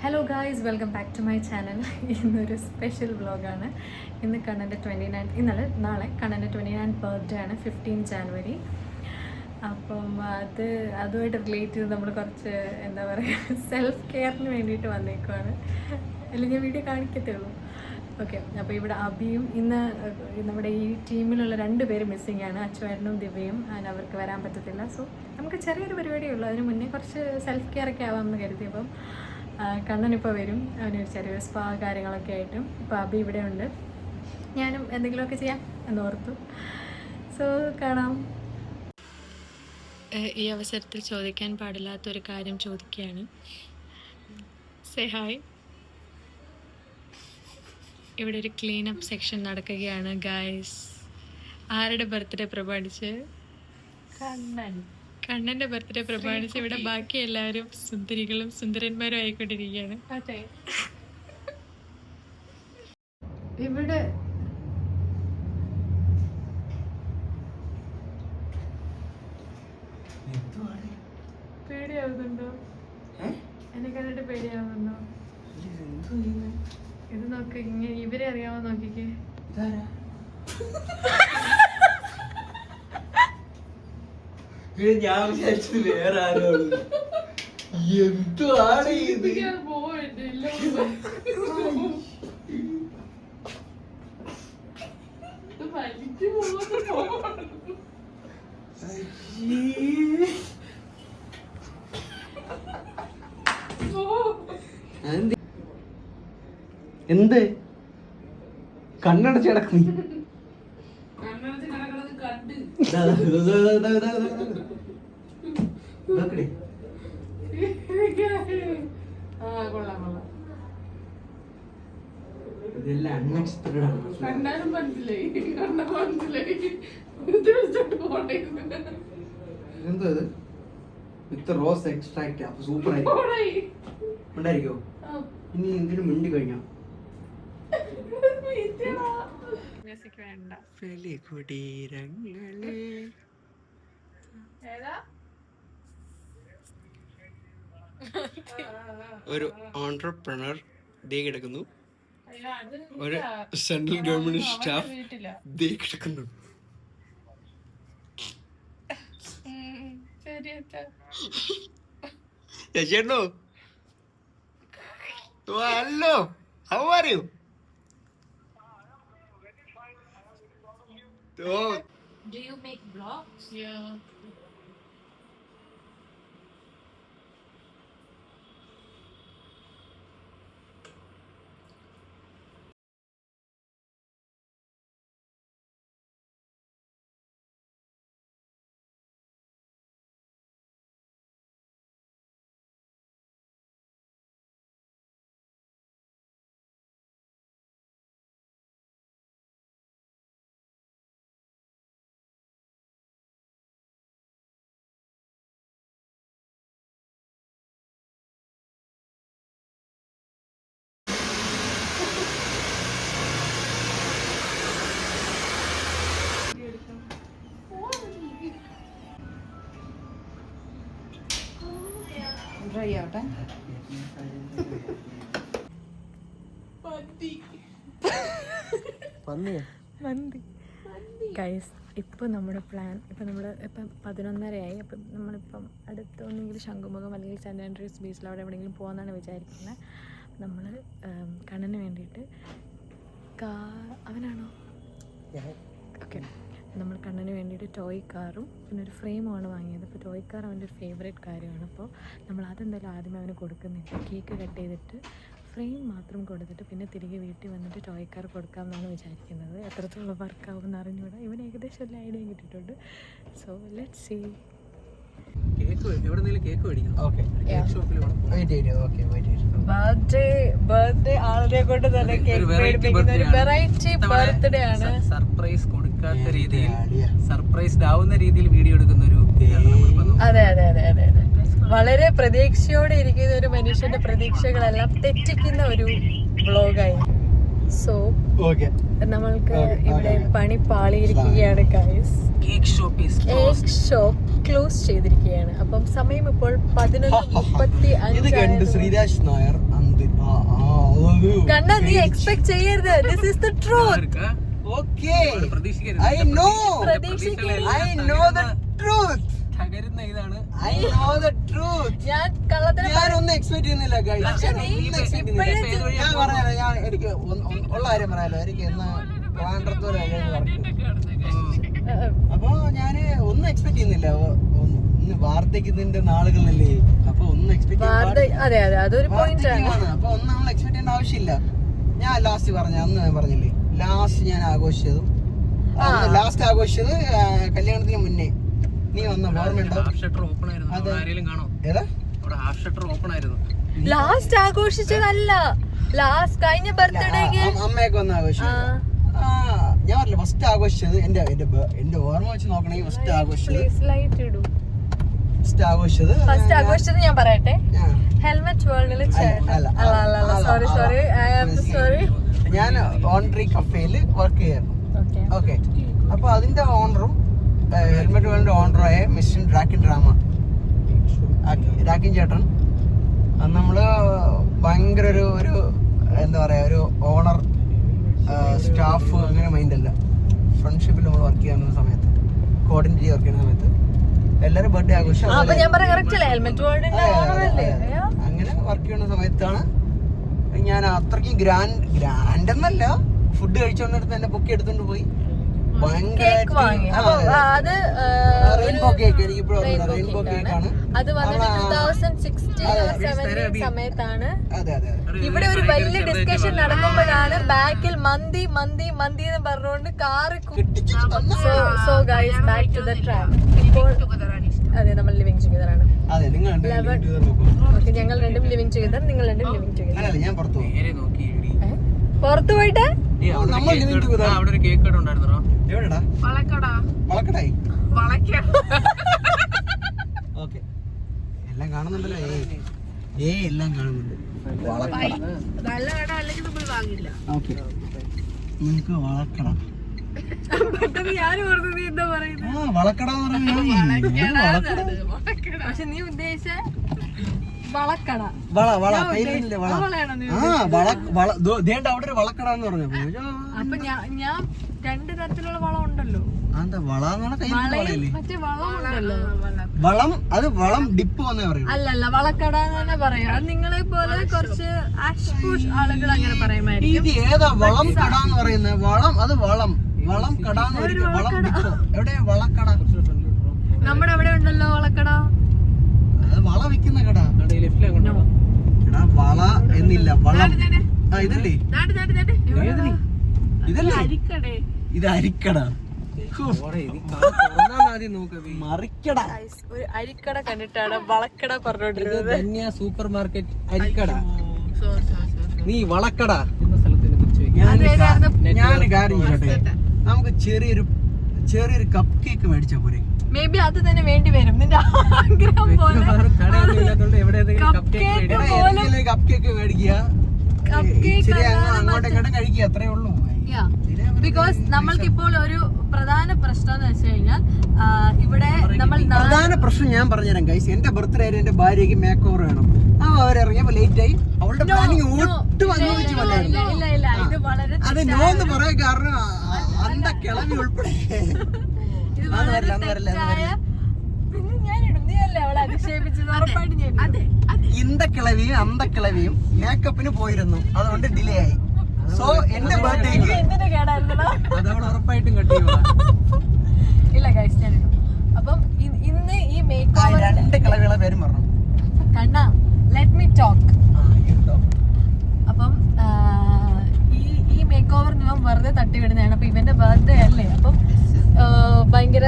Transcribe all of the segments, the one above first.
Hello guys, welcome back to my channel. ഇന്നൊരു special വ്ളോഗാണ്. ഇന്ന് കണ്ണൻ്റെ 29 നാളെ കണ്ണൻ്റെ 29 ബർത്ത്ഡേ ആണ്, 15 ജാനുവരി. അപ്പം അതുമായിട്ട് റിലേറ്റ് ചെയ്ത് നമ്മൾ കുറച്ച് എന്താ പറയുക സെൽഫ് കെയറിന് വേണ്ടിയിട്ട് വന്നേക്കുവാണ്. അല്ലെങ്കിൽ ഞാൻ വീഡിയോ കാണിക്കത്തേ ഉള്ളൂ. ഓക്കെ, അപ്പോൾ ഇവിടെ അബിയും ഇന്ന് നമ്മുടെ ഈ ടീമിലുള്ള 2 പേര് മിസ്സിംഗ് ആണ്, അച്ചുവേട്ടനും ദിവ്യയും. അതിന് അവർക്ക് വരാൻ പറ്റത്തില്ല. സോ നമുക്ക് ചെറിയൊരു പരിപാടിയേ ഉള്ളൂ. അതിന് മുന്നേ കുറച്ച് സെൽഫ് കെയർ ഒക്കെ ആവാമെന്ന് കരുതി. അപ്പം കണ്ണനിപ്പോൾ വരും, അവനൊരു ചെറിയ സ്പാ കാര്യങ്ങളൊക്കെ ആയിട്ടും. ഇപ്പോൾ അബി ഇവിടെ ഉണ്ട്, ഞാനും എന്തെങ്കിലുമൊക്കെ ചെയ്യാം എന്നോർത്തു. സോ കാണാം. ഈ അവസരത്തിൽ ചോദിക്കാൻ പാടില്ലാത്തൊരു കാര്യം ചോദിക്കുകയാണ്. Say hi. ഇവിടെ ഒരു ക്ലീൻ അപ്പ് സെക്ഷൻ നടക്കുകയാണ് ഗായ്സ്. ആരുടെ ബർത്ത്ഡേ പ്രമാണിച്ച്? കണ്ണൻ്റെ ബർത്ത്ഡേ പ്രമാണിച്ച് ഇവിടെ ബാക്കി എല്ലാവരും സുന്ദരികളും സുന്ദരന്മാരും ആയിക്കൊണ്ടിരിക്കുകയാണ്. അതെ, ഇവിടെ പേടിയാവുന്നുണ്ടോ? എന്നെ കണ്ടിട്ട് പേടിയാവുന്നുണ്ടോ? ഇത് നോക്ക്, ഇങ്ങനെ ഇവരെ അറിയാമോ നോക്കിക്കേ. ഞാൻ വിചാരിച്ചത് വേറെ ആരോ. എന്താണ് ഇത്? എന്ത് കണ്ണടച്ച് കിടക്കുന്നു? ഇതെല്ലാം അൺഎക്സ്പെക്ടഡ് ആണ്. എന്തോ ഇത് വിത്ത് റോസ് എക്സ്ട്രാക്ട്. അപ്പൊ സൂപ്പർ ആയിരിക്കും. ഉണ്ടായിരിക്കോ? ഇനി എന്തിനും മിണ്ടി കഴിഞ്ഞോ? ഒരു ഓൺട്രപ്രണർ ദേ കിടക്കുന്നു, ഒരു സെൻട്രൽ ഗവൺമെന്റ് സ്റ്റാഫ് ദേ കിടക്കുന്നു. ചേച്ചേട്ടോ, hello, how are you? Do you make vlogs? Yeah. Dry ആവട്ടെ. മന്തി ഗൈസ്. ഇപ്പോൾ നമ്മുടെ പ്ലാൻ, ഇപ്പം 11:30 അപ്പം നമ്മളിപ്പം അടുത്ത് ഒന്നെങ്കിൽ ശംഖുമുഖം അല്ലെങ്കിൽ സെൻറ്റ് ആൻഡ്രൂസ് ബീച്ചിൽ അവിടെ എവിടെയെങ്കിലും പോകുമെന്നാണ് വിചാരിക്കുന്നത്. നമ്മൾ കണ്ണന് വേണ്ടിയിട്ട് അവനാണോ? ഓക്കെ, നമ്മൾ കണ്ണന് വേണ്ടിയിട്ട് ടോയ് കാറും പിന്നെ ഒരു ഫ്രെയിമുമാണ് വാങ്ങിയത്. അപ്പോൾ ടോയ് കാർ അവൻ്റെ ഒരു ഫേവറേറ്റ് കാര്യമാണ്. അപ്പോൾ നമ്മൾ അതെന്തായാലും ആദ്യമേ അവന് കൊടുക്കുന്നില്ല. കേക്ക് കട്ട് ചെയ്തിട്ട് ഫ്രെയിം മാത്രം കൊടുത്തിട്ട് പിന്നെ തിരികെ വീട്ടിൽ വന്നിട്ട് ടോയ് കാർ കൊടുക്കാമെന്നാണ് വിചാരിക്കുന്നത്. എത്രത്തോളം വർക്കാവുമെന്ന് അറിഞ്ഞൂടാ. ഇവൻ ഏകദേശം എല്ലാ ഐഡിയയും കിട്ടിയിട്ടുണ്ട്. So let's see. ബർത്ത്ഡേ ആളിനെ കൊണ്ട് തന്നെ കേക്ക് മേടിപ്പിക്കുന്ന ഒരു വെറൈറ്റി ബർത്ത്ഡേ ആണ്. സർപ്രൈസ് കൊടുക്കാത്ത രീതിയിൽ, സർപ്രൈസ്ഡ് ആവുന്ന രീതിയിൽ വീഡിയോ എടുക്കുന്ന ഒരു. അതെ അതെ അതെ അതെ അതെ വളരെ പ്രതീക്ഷയോടെ ഇരിക്കുന്ന ഒരു മനുഷ്യന്റെ പ്രതീക്ഷകളെല്ലാം തെറ്റിക്കുന്ന ഒരു വ്ളോഗായി. സോ നമ്മൾക്ക് ഇവിടെ പണി പാളിയിരിക്കുകയാണ് ഗൈസ്. കേക്ക് ഷോപ്പ് ക്ലോസ് ചെയ്തിരിക്കുകയാണ്. അപ്പം സമയം ഇപ്പോൾ 11:35. ശ്രീരാജ് നായർ അന്ത് കണ്ണ നീ എക്സ്പെക്ട് ചെയ്യരുത്. This is the truth. Okay. I know the truth. I know the truth. ഞാൻ കള്ളത്തിന് ഞാനൊന്നും എക്സ്പെക്ട് ചെയ്യുന്നില്ല guys. ഞാൻ പറയാലോ, ഞാൻ എനിക്ക് ഉള്ള കാര്യം പറയാലോ. എനിക്ക് ഇന്ന് ട്രിവാൻഡ്രത്തൂർ അപ്പൊ ഞാന് ഒന്നും എക്സ്പെക്ട് ചെയ്യുന്നില്ല. ഇന്ന് വാർദ്ധക്യത്തിന്റെ നാളുകളല്ലേ, അപ്പൊ ഒന്നും എക്സ്പെക്ട് അതെ അതെ അതൊരു പോയിന്റ് ആണ്. അപ്പൊ ഒന്നും നമ്മൾ എക്സ്പെക്ട് ചെയ്യേണ്ട ആവശ്യമില്ല. ഞാൻ ലാസ്റ്റ് പറഞ്ഞ അന്ന് ഞാൻ പറഞ്ഞില്ലേ, ലാസ്റ്റ് ഞാൻ ആഘോഷിച്ചതും ലാസ്റ്റ് ആഘോഷിച്ചത് കല്യാണത്തിന് മുന്നേ നീ വന്ന ഓർമ്മയുണ്ടോ? ലാസ്റ്റ് ആഘോഷിച്ചതല്ല, ലാസ്റ്റ് കഴിഞ്ഞ ബർത്ത്ഡേക്ക് അമ്മയൊക്കെ വന്ന് ആഘോഷിച്ചു. ഞാൻ പറഞ്ഞില്ല ഫസ്റ്റ് ആഘോഷിച്ചത് എന്റെ ഓർമ്മ വെച്ച് നോക്കണെങ്കിൽ ഫസ്റ്റ് ആഘോഷിച്ചത് ഞാൻ പറയട്ടെ, ഹെൽമെറ്റ് വേൾഡിൽ സോറി ഞാൻ ഓൺട്രി കഫേയില് വർക്ക് ചെയ്യായിരുന്നു. ഓക്കെ, അപ്പൊ അതിന്റെ ഓണറും ഹെൽമെറ്റ് വേൾഡിന്റെ ഓണറായ മിസ്റ്റർ രാക്കിൻ ചേട്ടൻ, നമ്മള് ഭയങ്കര ഒരു എന്താ പറയാ, ഒരു ഓണർ സ്റ്റാഫ് അങ്ങനെ മൈൻഡല്ല. ഫ്രണ്ട്ഷിപ്പിൽ നമ്മൾ വർക്ക് ചെയ്യുന്ന സമയത്ത്, കോർഡിനേറ്റ് വർക്ക് ചെയ്യുന്ന സമയത്ത് എല്ലാരും ബർത്ത്ഡേ ആഘോഷം അങ്ങനെ വർക്ക് ചെയ്യുന്ന സമയത്താണ് ഞാൻ അത്രയ്ക്കും ഗ്രാൻഡ് എന്നല്ല, ഫുഡ് കഴിച്ചോണ്ടിടത്ത് എന്നെ പൊക്കി എടുത്തോണ്ട് പോയി. റെയിൻബോ കേക്ക്, എനിക്കിപ്പോഴും റെയിൻബോ കേക്ക് ആണ്. അത് വന്നിട്ട് 2016 സമയത്താണ്. ഇവിടെ ഒരു വലിയ ഡിസ്കഷൻ നടക്കുമ്പോഴാണ് ബാക്കിൽ മന്തി മന്തി മന്തി എന്ന് പറഞ്ഞുകൊണ്ട് car. So guys, back to the track. ഇപ്പോൾ അതെ, നമ്മൾ ലിവിങ് ടുഗദർ ആണ്. ഞങ്ങൾ രണ്ടും ലിവിങ് ടുഗദർ, നിങ്ങൾ രണ്ടും ലിവിങ് ടുഗദർ. ഞാൻ പുറത്തു പോയിട്ട് എവിടെടാ? വളക്കടായി. ഓക്കെ, എല്ലാം കാണുന്നുണ്ടല്ലോ. എല്ലാം കാണുന്നുണ്ട്. ഓക്കെ, നിങ്ങൾക്ക് വളക്കട. ഞാൻ ഓർത്തത് എന്താ പറയുന്നത്? വളക്കട പക്ഷെ നീ ഉദ്ദേശിച്ച വളക്കട, അവിടെ ഒരു വളക്കട എന്ന് പറഞ്ഞു. അപ്പൊ ഞാൻ രണ്ട് തരത്തിലുള്ള വളം ഉണ്ടല്ലോ. മറ്റേ വളം ഉണ്ടല്ലോ, വളം. അത് വളം ഡിപ്പ് വന്നേ പറയും. അല്ലല്ല, വളക്കട എന്ന് തന്നെ പറയാം. അത് നിങ്ങളെ പോലെ കുറച്ച് ആളുകൾ അങ്ങനെ പറയുമായിരിക്കും. ഇത് ഏതാ വളം കട എന്ന് പറയുന്നത്? വളം, അത് വളം കട എന്ന് പറയും. വളം ഡിപ്പോ എവിടെയാ വളക്കട? നമ്മുടെ അവിടെ ഉണ്ടല്ലോ വളക്കട. അത് വള വിൽക്കുന്ന കട. എടാ, വള എന്നില്ല, വളം. ഇതല്ലേ ഇത് അരിക്കട. മറിക്കട. ഒരു അരിക്കട കണ്ടിട്ടാണ് വളക്കട പറഞ്ഞോണ്ടിരുന്നത്. സൂപ്പർ മാർക്കറ്റ് അരിക്കട, നീ വളക്കട. ഞാൻ കാര്യം ചെയ്യട്ടെ, നമുക്ക് ചെറിയൊരു കപ്പ് കേക്ക് മേടിച്ചാ പോരെ? മേ ബി അത് തന്നെ വേണ്ടി വരും. നിന്റെ ആഗ്രഹം പോലെ കപ്പ് കേക്ക് മേടിക്കുക, അങ്ങോട്ടും ഇങ്ങോട്ടും കഴിക്കുക, അത്രേ ഉള്ളൂ. ബിക്കോസ് നമ്മൾക്കിപ്പോൾ ഒരു പ്രധാന പ്രശ്നം എന്ന് വെച്ച് കഴിഞ്ഞാൽ ഇവിടെ നമ്മൾ പ്രധാന പ്രശ്നം ഞാൻ പറഞ്ഞുതരാം ഗൈസ്. എന്റെ ബർത്ത്ഡേ ആയിരുന്നു, എന്റെ ഭാര്യയ്ക്ക് മേക്ക് ഓവർ വേണം. അവരിറങ്ങിയപ്പോ ലേറ്റ് ആയി. അവളുടെ പ്ലാനിങ് ഒട്ടും അനുവദിച്ചില്ല. അത് നോ എന്ന് പറയാൻ കാരണം അന്ത കിളവി ഉൾപ്പെടെ. ഇന്ദക്കിളവിയും അന്തക്കിളവിയും മേക്കപ്പിന് പോയിരുന്നു, അതുകൊണ്ട് ഡിലേ ആയി. സോ എന്റെ ബർത്ത്ഡേക്ക് അതവൾ ഉറപ്പായിട്ടും കട്ടി. ഇല്ല ഗൈസ്, ഞാൻ അപ്പം ഇന്ന് ഈ മേക്ക് ഓവർ രണ്ട് കിളവികളെ പേരും പറഞ്ഞു. കണ്ണ, ലെറ്റ് മീ ടോക്ക്. അപ്പം ഈ മേക്ക് ഓവർ ഞാൻ വെറുതെ തട്ടിവിടുന്നതാണ്. അപ്പൊ ഇവന്റെ ബർത്ത്ഡേ അല്ലേ, അപ്പം ഭയങ്കര.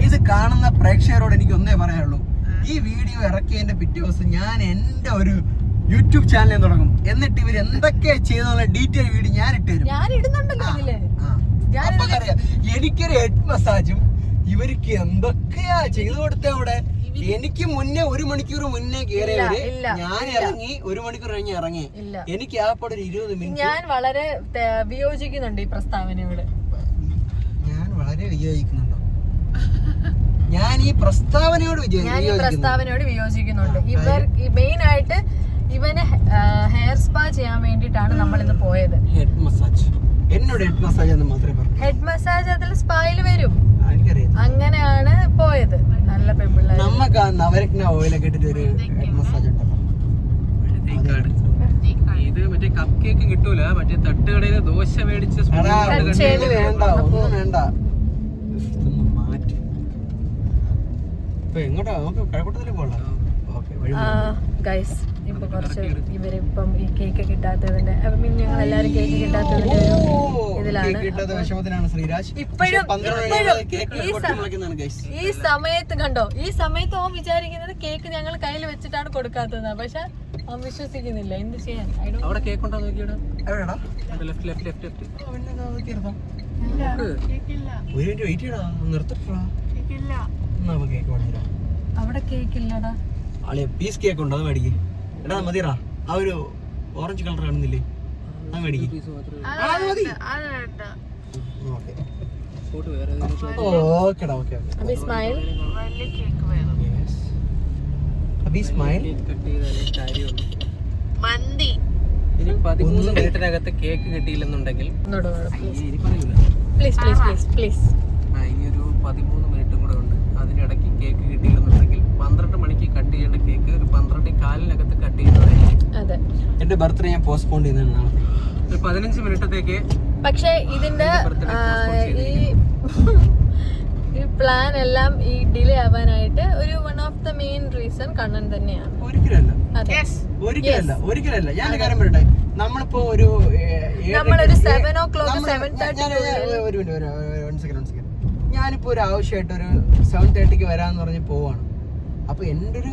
ഇത് കാണുന്ന പ്രേക്ഷകരോട് എനിക്ക് ഒന്നേ പറയാനുള്ളൂ, ഈ വീഡിയോ ഇറക്കിയതിന്റെ പിറ്റേ ദിവസം ഞാൻ എന്റെ ഒരു യൂട്യൂബ് ചാനൽ തുടങ്ങും. എന്നിട്ട് ഇവർ എന്തൊക്കെയാ ചെയ്തെന്നുള്ള ഡീറ്റെയിൽ വീഡിയോ ഞാൻ ഇട്ടുതരും. എനിക്കൊരു ഹെഡ് മസാജും ഇവർക്ക് എന്തൊക്കെയാ ചെയ്തു കൊടുത്ത അവിടെ. എനിക്ക് മുന്നേ 1 മണിക്കൂർ മുന്നേ കയറിയവര്, ഞാൻ ഇറങ്ങി 1 മണിക്കൂർ കഴിഞ്ഞ് ഇറങ്ങി. എനിക്ക് ആ പടം 20 മിനിറ്റ്. ഞാൻ വളരെ വിയോജിക്കുന്നുണ്ട് ഈ പ്രസ്താവനയോട്. ഞാൻ വളരെ വിയോജിക്കുന്നുണ്ടോ? ഞാൻ ഈ പ്രസ്താവനയോട് വിയോജിക്കുന്നുണ്ട്. ഇവർ മെയിൻ ആയിട്ട് ഇവന് ഹെയർ സ്പാ ചെയ്യാൻ വേണ്ടിയിട്ടാണ് നമ്മളിന്ന് പോയത്. ഹെഡ് മസാജ് എന്നോട് ഹെഡ് മസാജ് എന്ന് മാത്രമേ പറഞ്ഞു. ഹെഡ് മസാജ് അതിൽ സ്പായിൽ വരും, എനിക്കറിയാം. അങ്ങനെയാണ് പോയത്. നല്ല പെമ്പിള്ളേർ. നമുക്ക് ആ നവരത്ന ഓയിലൊക്കെ ഇട്ടിട്ട് ഒരു ഹെഡ് മസാജ് ഉണ്ടല്ലോ. ഇത് മറ്റേ കപ്പ് കേക്ക് കിട്ടൂല, മറ്റേ തട്ടുകടയിൽ ദോശ മേടിച്ച് വേണ്ട ഒന്നും വേണ്ട, ഇതൊന്നും മാറ്റി. ഇപ്പൊ എങ്ങോട്ടാ? നമുക്ക് കഴക്കൂട്ടത്തിലേക്ക് പോകണ്ട. ഗൈസ് ഇപ്പൊ കുറച്ച് ഇവരിപ്പം ഈ കേക്ക് കിട്ടാത്തതിന്റെ ഞങ്ങൾ എല്ലാരും കേക്ക് കിട്ടാത്തതിന്റെ ഒരു ഇതിലാണ്. ഇപ്പോഴും ഈ സമയത്ത് കണ്ടോ, ഈ സമയത്ത് ഓൻ വിചാരിക്കുന്നത് കേക്ക് ഞങ്ങൾ കയ്യിൽ വെച്ചിട്ടാണ് കൊടുക്കാത്തത്. പക്ഷെ അവൻ വിശ്വസിക്കുന്നില്ല. എന്ത് ചെയ്യാൻ? അവിടെ കേക്ക് ഉണ്ടോ നോക്കിയോടാ. അവിടെ കേക്ക് ഇല്ലടാ. പീസ് കേക്ക് ഉണ്ടോ? അത് മേടിക്ക്. എടാ മതിയടാ, ആ ഒരു ഓറഞ്ച് കളർ കാണുന്നില്ലേ, അത് മേടിക്ക്. ഇനി 13 മിനിറ്റിനകത്ത് കേക്ക് കിട്ടിയില്ലെന്നുണ്ടെങ്കിൽ ഇനിയൊരു 13 മിനിറ്റും കൂടെ ഉണ്ട്. അതിനിടയ്ക്ക് കേക്ക് കിട്ടിയില്ലെന്നുണ്ടെങ്കിൽ 12 മണിക്ക് കട്ട് ചെയ്യേണ്ട കേക്ക് ഒരു 12:15 കട്ട് ചെയ്യുന്നതായിരിക്കും. എന്റെ ബർത്ത്ഡേ ഞാൻ പോസ്റ്റ്പോൺ ചെയ്യുന്നതാണ്. ഒരു 15 മിനിറ്റത്തേക്ക്. പക്ഷെ ഇതിന്റെ ഈ പ്ലാൻ എല്ലാം ഈ ഡിലേ ആവാനായിട്ട് ഒരു one of the main reason Kannan തന്നെയാണ്. ഒരിക്കലല്ല. ഞാൻ കാര്യം പറയട്ടെ, നമ്മളിപ്പോ നമ്മളൊരു 7 o'clock 7:30. ഞാനിപ്പോ ഒരു ആവശ്യമായിട്ട് ഒരു 7:30 വരാന്ന് പറഞ്ഞ് പോവാണ്. അപ്പൊ എന്റെ ഒരു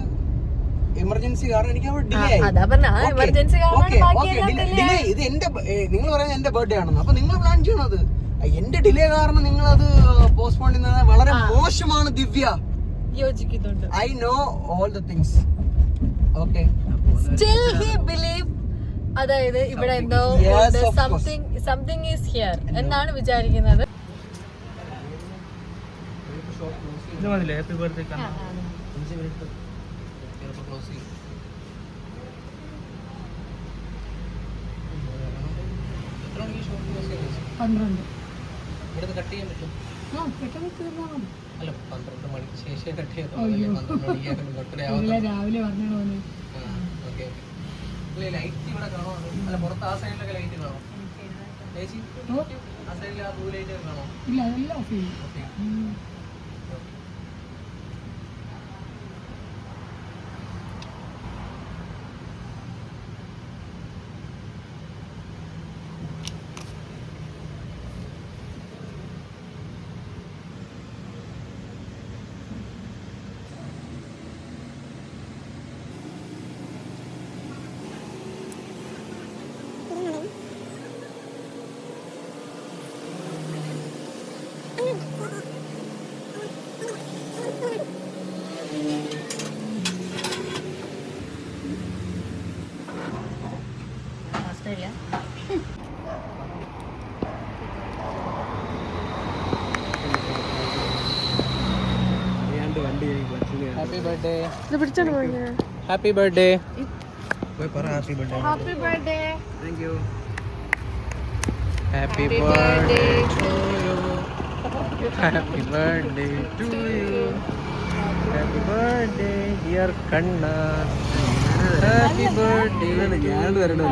എമർജൻസി കാരണം എനിക്ക് അവിടെ ഡിലേ ആയി. ഇത് എന്റെ, നിങ്ങൾ പറയുന്നത് എന്റെ ബർത്ത്ഡേ ആണെന്ന്. അപ്പൊ നിങ്ങൾ പ്ലാൻ ചെയ്യണത് എന്റെ ഡിലേ കാരണം നിങ്ങൾ അത് പോസ്റ്റ്പോൺ ചെയ്യുന്നത് വളരെ മോശമാണ് ദിവ്യ. യോജിക്കുന്നുണ്ട്. I know all the things. Okay, still he believe, അതായത് ഇവിടെ എന്തോ സംതിങ് ഈസ് ഹിയർ എന്നാണ് വിചാരിക്കുന്നത്. Happy birthday. 5 മിനിറ്റ് ക്ലോസ് ചെയ്യും. എത്ര മണിക്ക് ഷോപ്പ് ക്ലോസ് ചെയ്യുന്നത്? 12. ഇവിടുന്ന് കട്ട് ചെയ്യാൻ പറ്റും? അല്ല, 12 മണിക്ക് ശേഷം കട്ട് ചെയ്യാൻ 12 മണിക്ക് ബർത്ത്ഡേ ആവുന്നത്. രാവിലെ പറഞ്ഞു. ഓക്കെ, ലൈറ്റ് ഇവിടെ കാണോ? അല്ല, പുറത്ത് ആ സൈഡിലൊക്കെ ലൈറ്റ് കാണോ ചേച്ചി? ആ സൈഡിൽ ആ ബ്ലൂ ലൈറ്റ് കാണോ? ഇല്ല, അതെല്ലാം ഓഫ് ചെയ്യും. Happy birthday. Happy birthday. Happy birthday. Thank you. Happy birthday to you. Happy birthday to you. Happy birthday dear Kanna. Happy birthday. ഞാൻ തരണോ?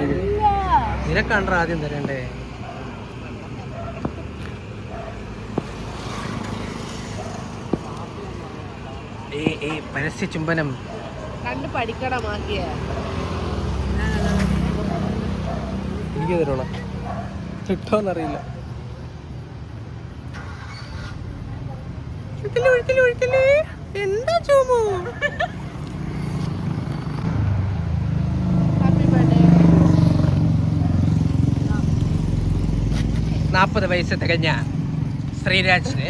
നിനക്കാണ് ആദ്യം തരണ്ടേ? പരസ്യ ചുംബനം കണ്ട് പഠിക്കണമാക്കിയ എനിക്ക് തരോളാം, കിട്ടോന്നറിയില്ല. എന്താ ചുമോ? 40 വയസ്സ് തികഞ്ഞ ശ്രീരാജിന്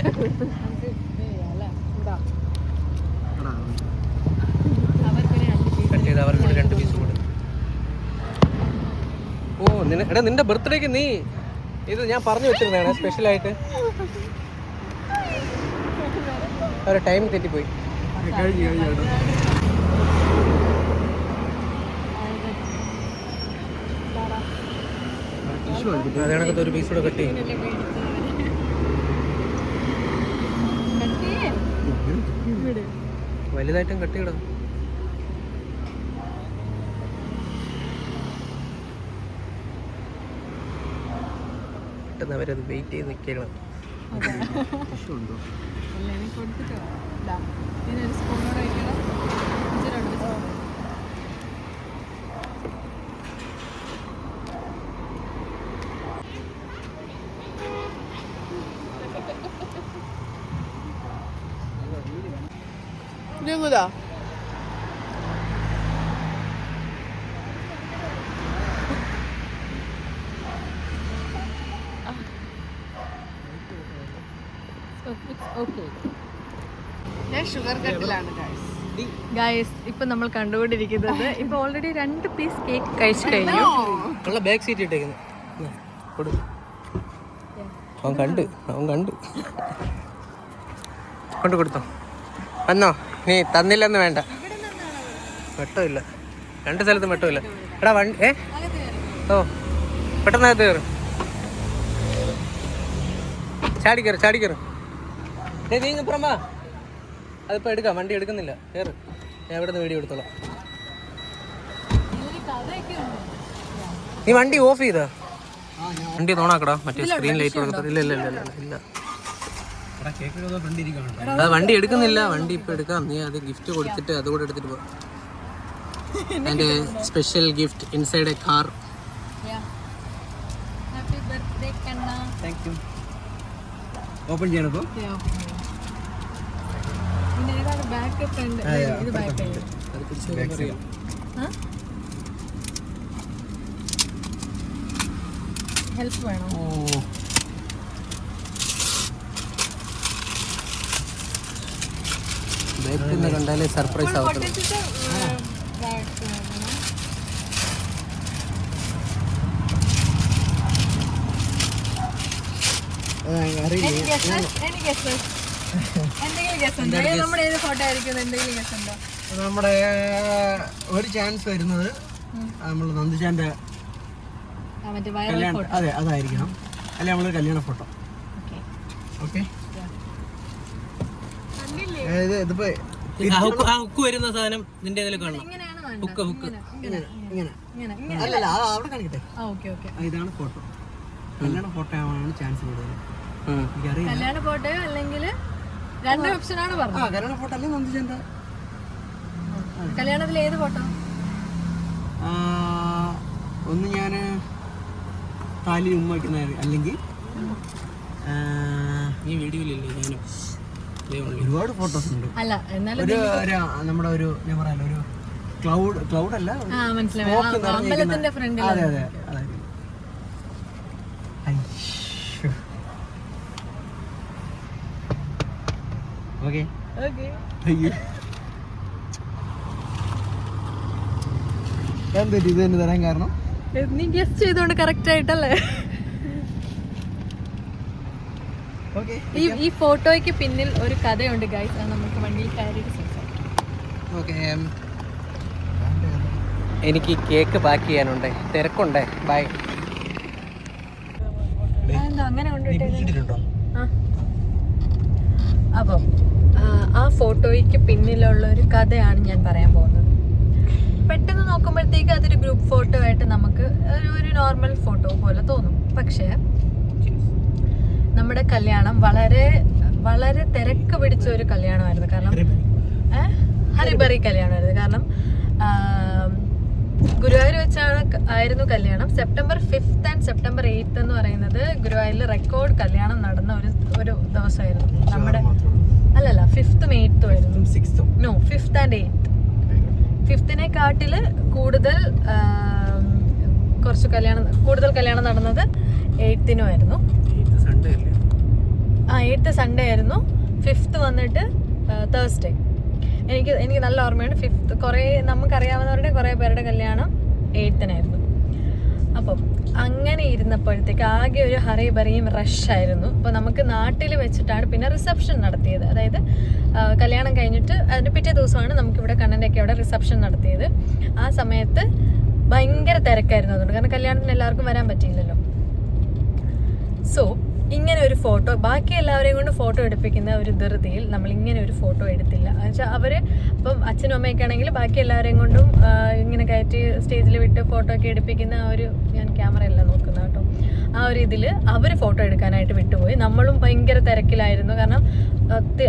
അവർക്ക് കൂടി 2 പീസ് കൂടെ. ഓ, എടാ നിന്റെ ബർത്ത്ഡേക്ക് നീ ഇത് ഞാൻ പറഞ്ഞു വെച്ചിരുന്നതാണ് സ്പെഷ്യലായിട്ട്. ഒരു ടൈം തെറ്റിപ്പോയി. അതേണക്കത്തെ ഒരു പീസ് കൂടെ കട്ട് ചെയ്യും. വലുതായിട്ടും കട്ട് ചെയ്യണം. പെട്ടെന്ന് അവരത് വെയിറ്റ് ചെയ്ത് നിൽക്കണം. 누구다? ഞാൻ ഷുഗർ കട്ടിലാണ് ഗൈസ് ഇപ്പൊ നമ്മൾ കണ്ടുകൊണ്ടിരിക്കുന്നത് ഇപ്പൊ ഓൾറെഡി 2 പീസ് കേക്ക് കഴിച്ചു കഴിഞ്ഞു. ഉള്ള ബാക്ക് സീറ്റ് ഇട്ടേക്കുന്നു. അവൻ കണ്ട് കൊണ്ട് കൊടുത്തോ. വന്നോ? നീ തന്നില്ലെന്ന് വേണ്ട. വെട്ടമില്ല, 2 സ്ഥലത്തും വെട്ടമില്ല. എടാ വണ്ടി ഓ പെട്ടെന്ന് അകത്ത് കയറും. ചാടിക്കയറും. നീ പുറമാ. അതിപ്പോൾ എടുക്കാം, വണ്ടി എടുക്കുന്നില്ല. കയറ്, ഞാൻ ഇവിടെ നിന്ന് വീഡിയോ എടുത്തോളാം. നീ വണ്ടി ഓഫ് ചെയ്താ? വണ്ടി ഓണാക്കടാ. മറ്റേ സ്ക്രീൻ ലൈറ്റ് കൊടുക്കത്തില്ല. ഇല്ല അത് വണ്ടി എടുക്കുന്നില്ല. വണ്ടി ഇപ്പൊ എടുക്കാം. നീ അത് ഗിഫ്റ്റ് കൊടുത്തിട്ട് അതുകൂടെ എടുത്തിട്ട് പോ. എൻ്റെ special gift inside a car. Thank you. Open ചെയ്യണപ്പോ ഹെൽപ്പ് വേണോ? ബാക്കിൽ കണ്ടാലേ സർപ്രൈസ് ആവത്തുള്ളൂ. നമ്മുടെ ഒരു ചാൻസ് വരുന്നത് നമ്മൾ നന്ദിച്ചാന്റെ കല്യാണം. അതെ, അതായിരിക്കണം. അല്ലെ നമ്മളൊരു കല്യാണ ഫോട്ടോ. ഓക്കെ. ഇതിപ്പോ ഹുക്ക് വരുന്ന സാധനം നിന്റെ ഇതിൽ കാണണം. ഹുക്ക് അല്ലല്ല, അവിടെ കാണിക്കട്ടെ. ഇതാണ് ഫോട്ടോ. കല്യാണ ഫോട്ടോ ആവാനാണ് ചാൻസ് കൂടുതൽ. കല്യാണ ഫോട്ടോയോ അല്ലെങ്കിൽ 2 ഓപ്ഷനാണ് പറഞ്ഞത്. കല്യാണ ഫോട്ടോ അല്ലെങ്കിൽ നന്ദിച്ചാന്റെ. കല്യാണത്തിൽ ഏത് ഫോട്ടോ? ഒന്ന് ഞാന് താലി ഉമ്മ വയ്ക്കുന്ന, അല്ലെങ്കിൽ ഈ വീഡിയോയിലില്ലേ ഞാനും ഒരുപാട് ഫോട്ടോസ് ഉണ്ട്. അല്ല എന്നാലും നമ്മുടെ ഒരു ഞാൻ പറയാലോ, ഒരു ക്ലൗഡ് അല്ല, അമ്പലത്തിന്റെ ഫ്രണ്ടിൽ. അതെ അതെ അതെ. ഓക്കെ. എന്ത് ഇത് തന്നെ തരാൻ കാരണം? നീ ഗസ്റ്റ് ചെയ്തോണ്ട് കറക്റ്റ് ആയിട്ടല്ലേ? ഈ ഫോട്ടോയ്ക്ക് പിന്നിൽ ഒരു കഥയുണ്ട് ഗൈസ്. അത് നമുക്ക് വണ്ടിയിൽ കയറിയിട്ട് സംസാരിക്കാം. ഓക്കെ. എനിക്ക് കേക്ക് പാക്ക് ചെയ്യാനുണ്ട്, തിരക്കുണ്ട്. ബൈ. അങ്ങനെ കൊണ്ടുപോയിട്ടോ. അപ്പം ആ ഫോട്ടോയ്ക്ക് പിന്നിലുള്ള ഒരു കഥയാണ് ഞാൻ പറയാൻ പോകുന്നത്. പെട്ടെന്ന് നോക്കുമ്പോഴത്തേക്ക് അതൊരു ഗ്രൂപ്പ് ഫോട്ടോ ആയിട്ട് നമുക്ക് ഒരു നോർമൽ ഫോട്ടോ പോലെ തോന്നും. പക്ഷേ നമ്മുടെ കല്യാണം വളരെ വളരെ തിരക്ക് പിടിച്ച ഒരു കല്യാണമായിരുന്നു. കാരണം ഹരിബറി കല്യാണമായിരുന്നു. കാരണം ഗുരുവായൂർ ആയിരുന്നു കല്യാണം. September 5th and September 8th എന്ന് പറയുന്നത് ഗുരുവായൂരിൽ റെക്കോർഡ് കല്യാണം നടന്ന ഒരു ദിവസമായിരുന്നു. നമ്മുടെ അല്ലല്ല 5th ഉം 8th ഉം ആയിരുന്നു. 5th and 8th. 5th-നെക്കാട്ടില് കൂടുതൽ കൂടുതൽ കല്യാണം നടന്നത് 8th-നും ആയിരുന്നു. 8th സൺഡേ ആയിരുന്നു. 5th വന്നിട്ട് തേഴ്സ്ഡേ. എനിക്ക് നല്ല ഓർമ്മയുണ്ട്. 5th കുറേ നമുക്കറിയാവുന്നവരുടെ കുറേ പേരുടെ കല്യാണം 8th-നായിരുന്നു. അപ്പം അങ്ങനെ ഇരുന്നപ്പോഴത്തേക്ക് ആകെ ഒരു ഹറിബറിയും റഷായിരുന്നു. അപ്പോൾ നമുക്ക് നാട്ടിൽ വെച്ചിട്ടാണ് പിന്നെ റിസപ്ഷൻ നടത്തിയത്. അതായത് കല്യാണം കഴിഞ്ഞിട്ട് അതിന് പിറ്റേ ദിവസമാണ് നമുക്കിവിടെ കണ്ണൻ്റെയൊക്കെ അവിടെ റിസപ്ഷൻ നടത്തിയത്. ആ സമയത്ത് ഭയങ്കര തിരക്കായിരുന്നു. അതുകൊണ്ട് കാരണം കല്യാണത്തിന് എല്ലാവർക്കും വരാൻ പറ്റിയില്ലല്ലോ. സോ ഇങ്ങനെ ഒരു ഫോട്ടോ ബാക്കി എല്ലാവരെയും കൊണ്ട് ഫോട്ടോ എടുപ്പിക്കുന്ന ഒരു ധൃതിയിൽ നമ്മൾ ഇങ്ങനെ ഒരു ഫോട്ടോ എടുത്തില്ല. എന്നുവെച്ചാൽ അവർ ഇപ്പം അച്ഛനും അമ്മയൊക്കെ ആണെങ്കിൽ ബാക്കി എല്ലാവരെയും കൊണ്ടും ഇങ്ങനെ കയറ്റി സ്റ്റേജിൽ വിട്ട് ഫോട്ടോ ഒക്കെ എടുപ്പിക്കുന്ന ആ ഒരു, ഞാൻ ക്യാമറ എല്ലാം നോക്കുന്ന കേട്ടോ, ആ ഒരു ഇതിൽ അവർ ഫോട്ടോ എടുക്കാനായിട്ട് വിട്ടുപോയി. നമ്മളും ഭയങ്കര തിരക്കിലായിരുന്നു. കാരണം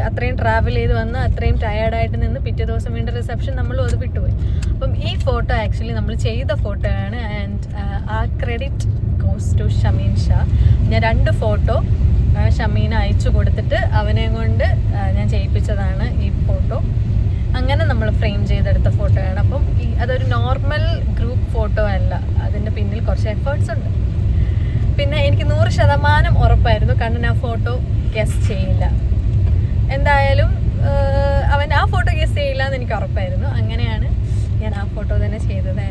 അത്രയും ട്രാവൽ ചെയ്ത് വന്ന് അത്രയും ടയേർഡായിട്ട് നിന്ന് പിറ്റേ ദിവസം വീണ്ടും റിസപ്ഷൻ നമ്മളും അത് വിട്ടുപോയി. അപ്പം ഈ ഫോട്ടോ ആക്ച്വലി നമ്മൾ ചെയ്ത ഫോട്ടോ ആണ്. ആൻഡ് ആ credit goes to Shameen Shah. ഞാൻ 2 ഫോട്ടോ ഷമീന് അയച്ചു കൊടുത്തിട്ട് അവനെ കൊണ്ട് ഞാൻ ചെയ്യിപ്പിച്ചതാണ് ഈ ഫോട്ടോ. അങ്ങനെ നമ്മൾ ഫ്രെയിം ചെയ്തെടുത്ത ഫോട്ടോയാണ്. അപ്പം അതൊരു നോർമൽ ഗ്രൂപ്പ് ഫോട്ടോ അല്ല, അതിൻ്റെ പിന്നിൽ കുറച്ച് എഫേർട്സ് ഉണ്ട്. പിന്നെ എനിക്ക് 100% ഉറപ്പായിരുന്നു കണ്ണൻ ആ ഫോട്ടോ ഗസ് ചെയ്യില്ല. എന്തായാലും അവൻ ആ ഫോട്ടോ ഗസ് ചെയ്യില്ല എന്ന് എനിക്ക് ഉറപ്പായിരുന്നു. അങ്ങനെയാണ് ഞാൻ ആ ഫോട്ടോ തന്നെ ചെയ്തത്.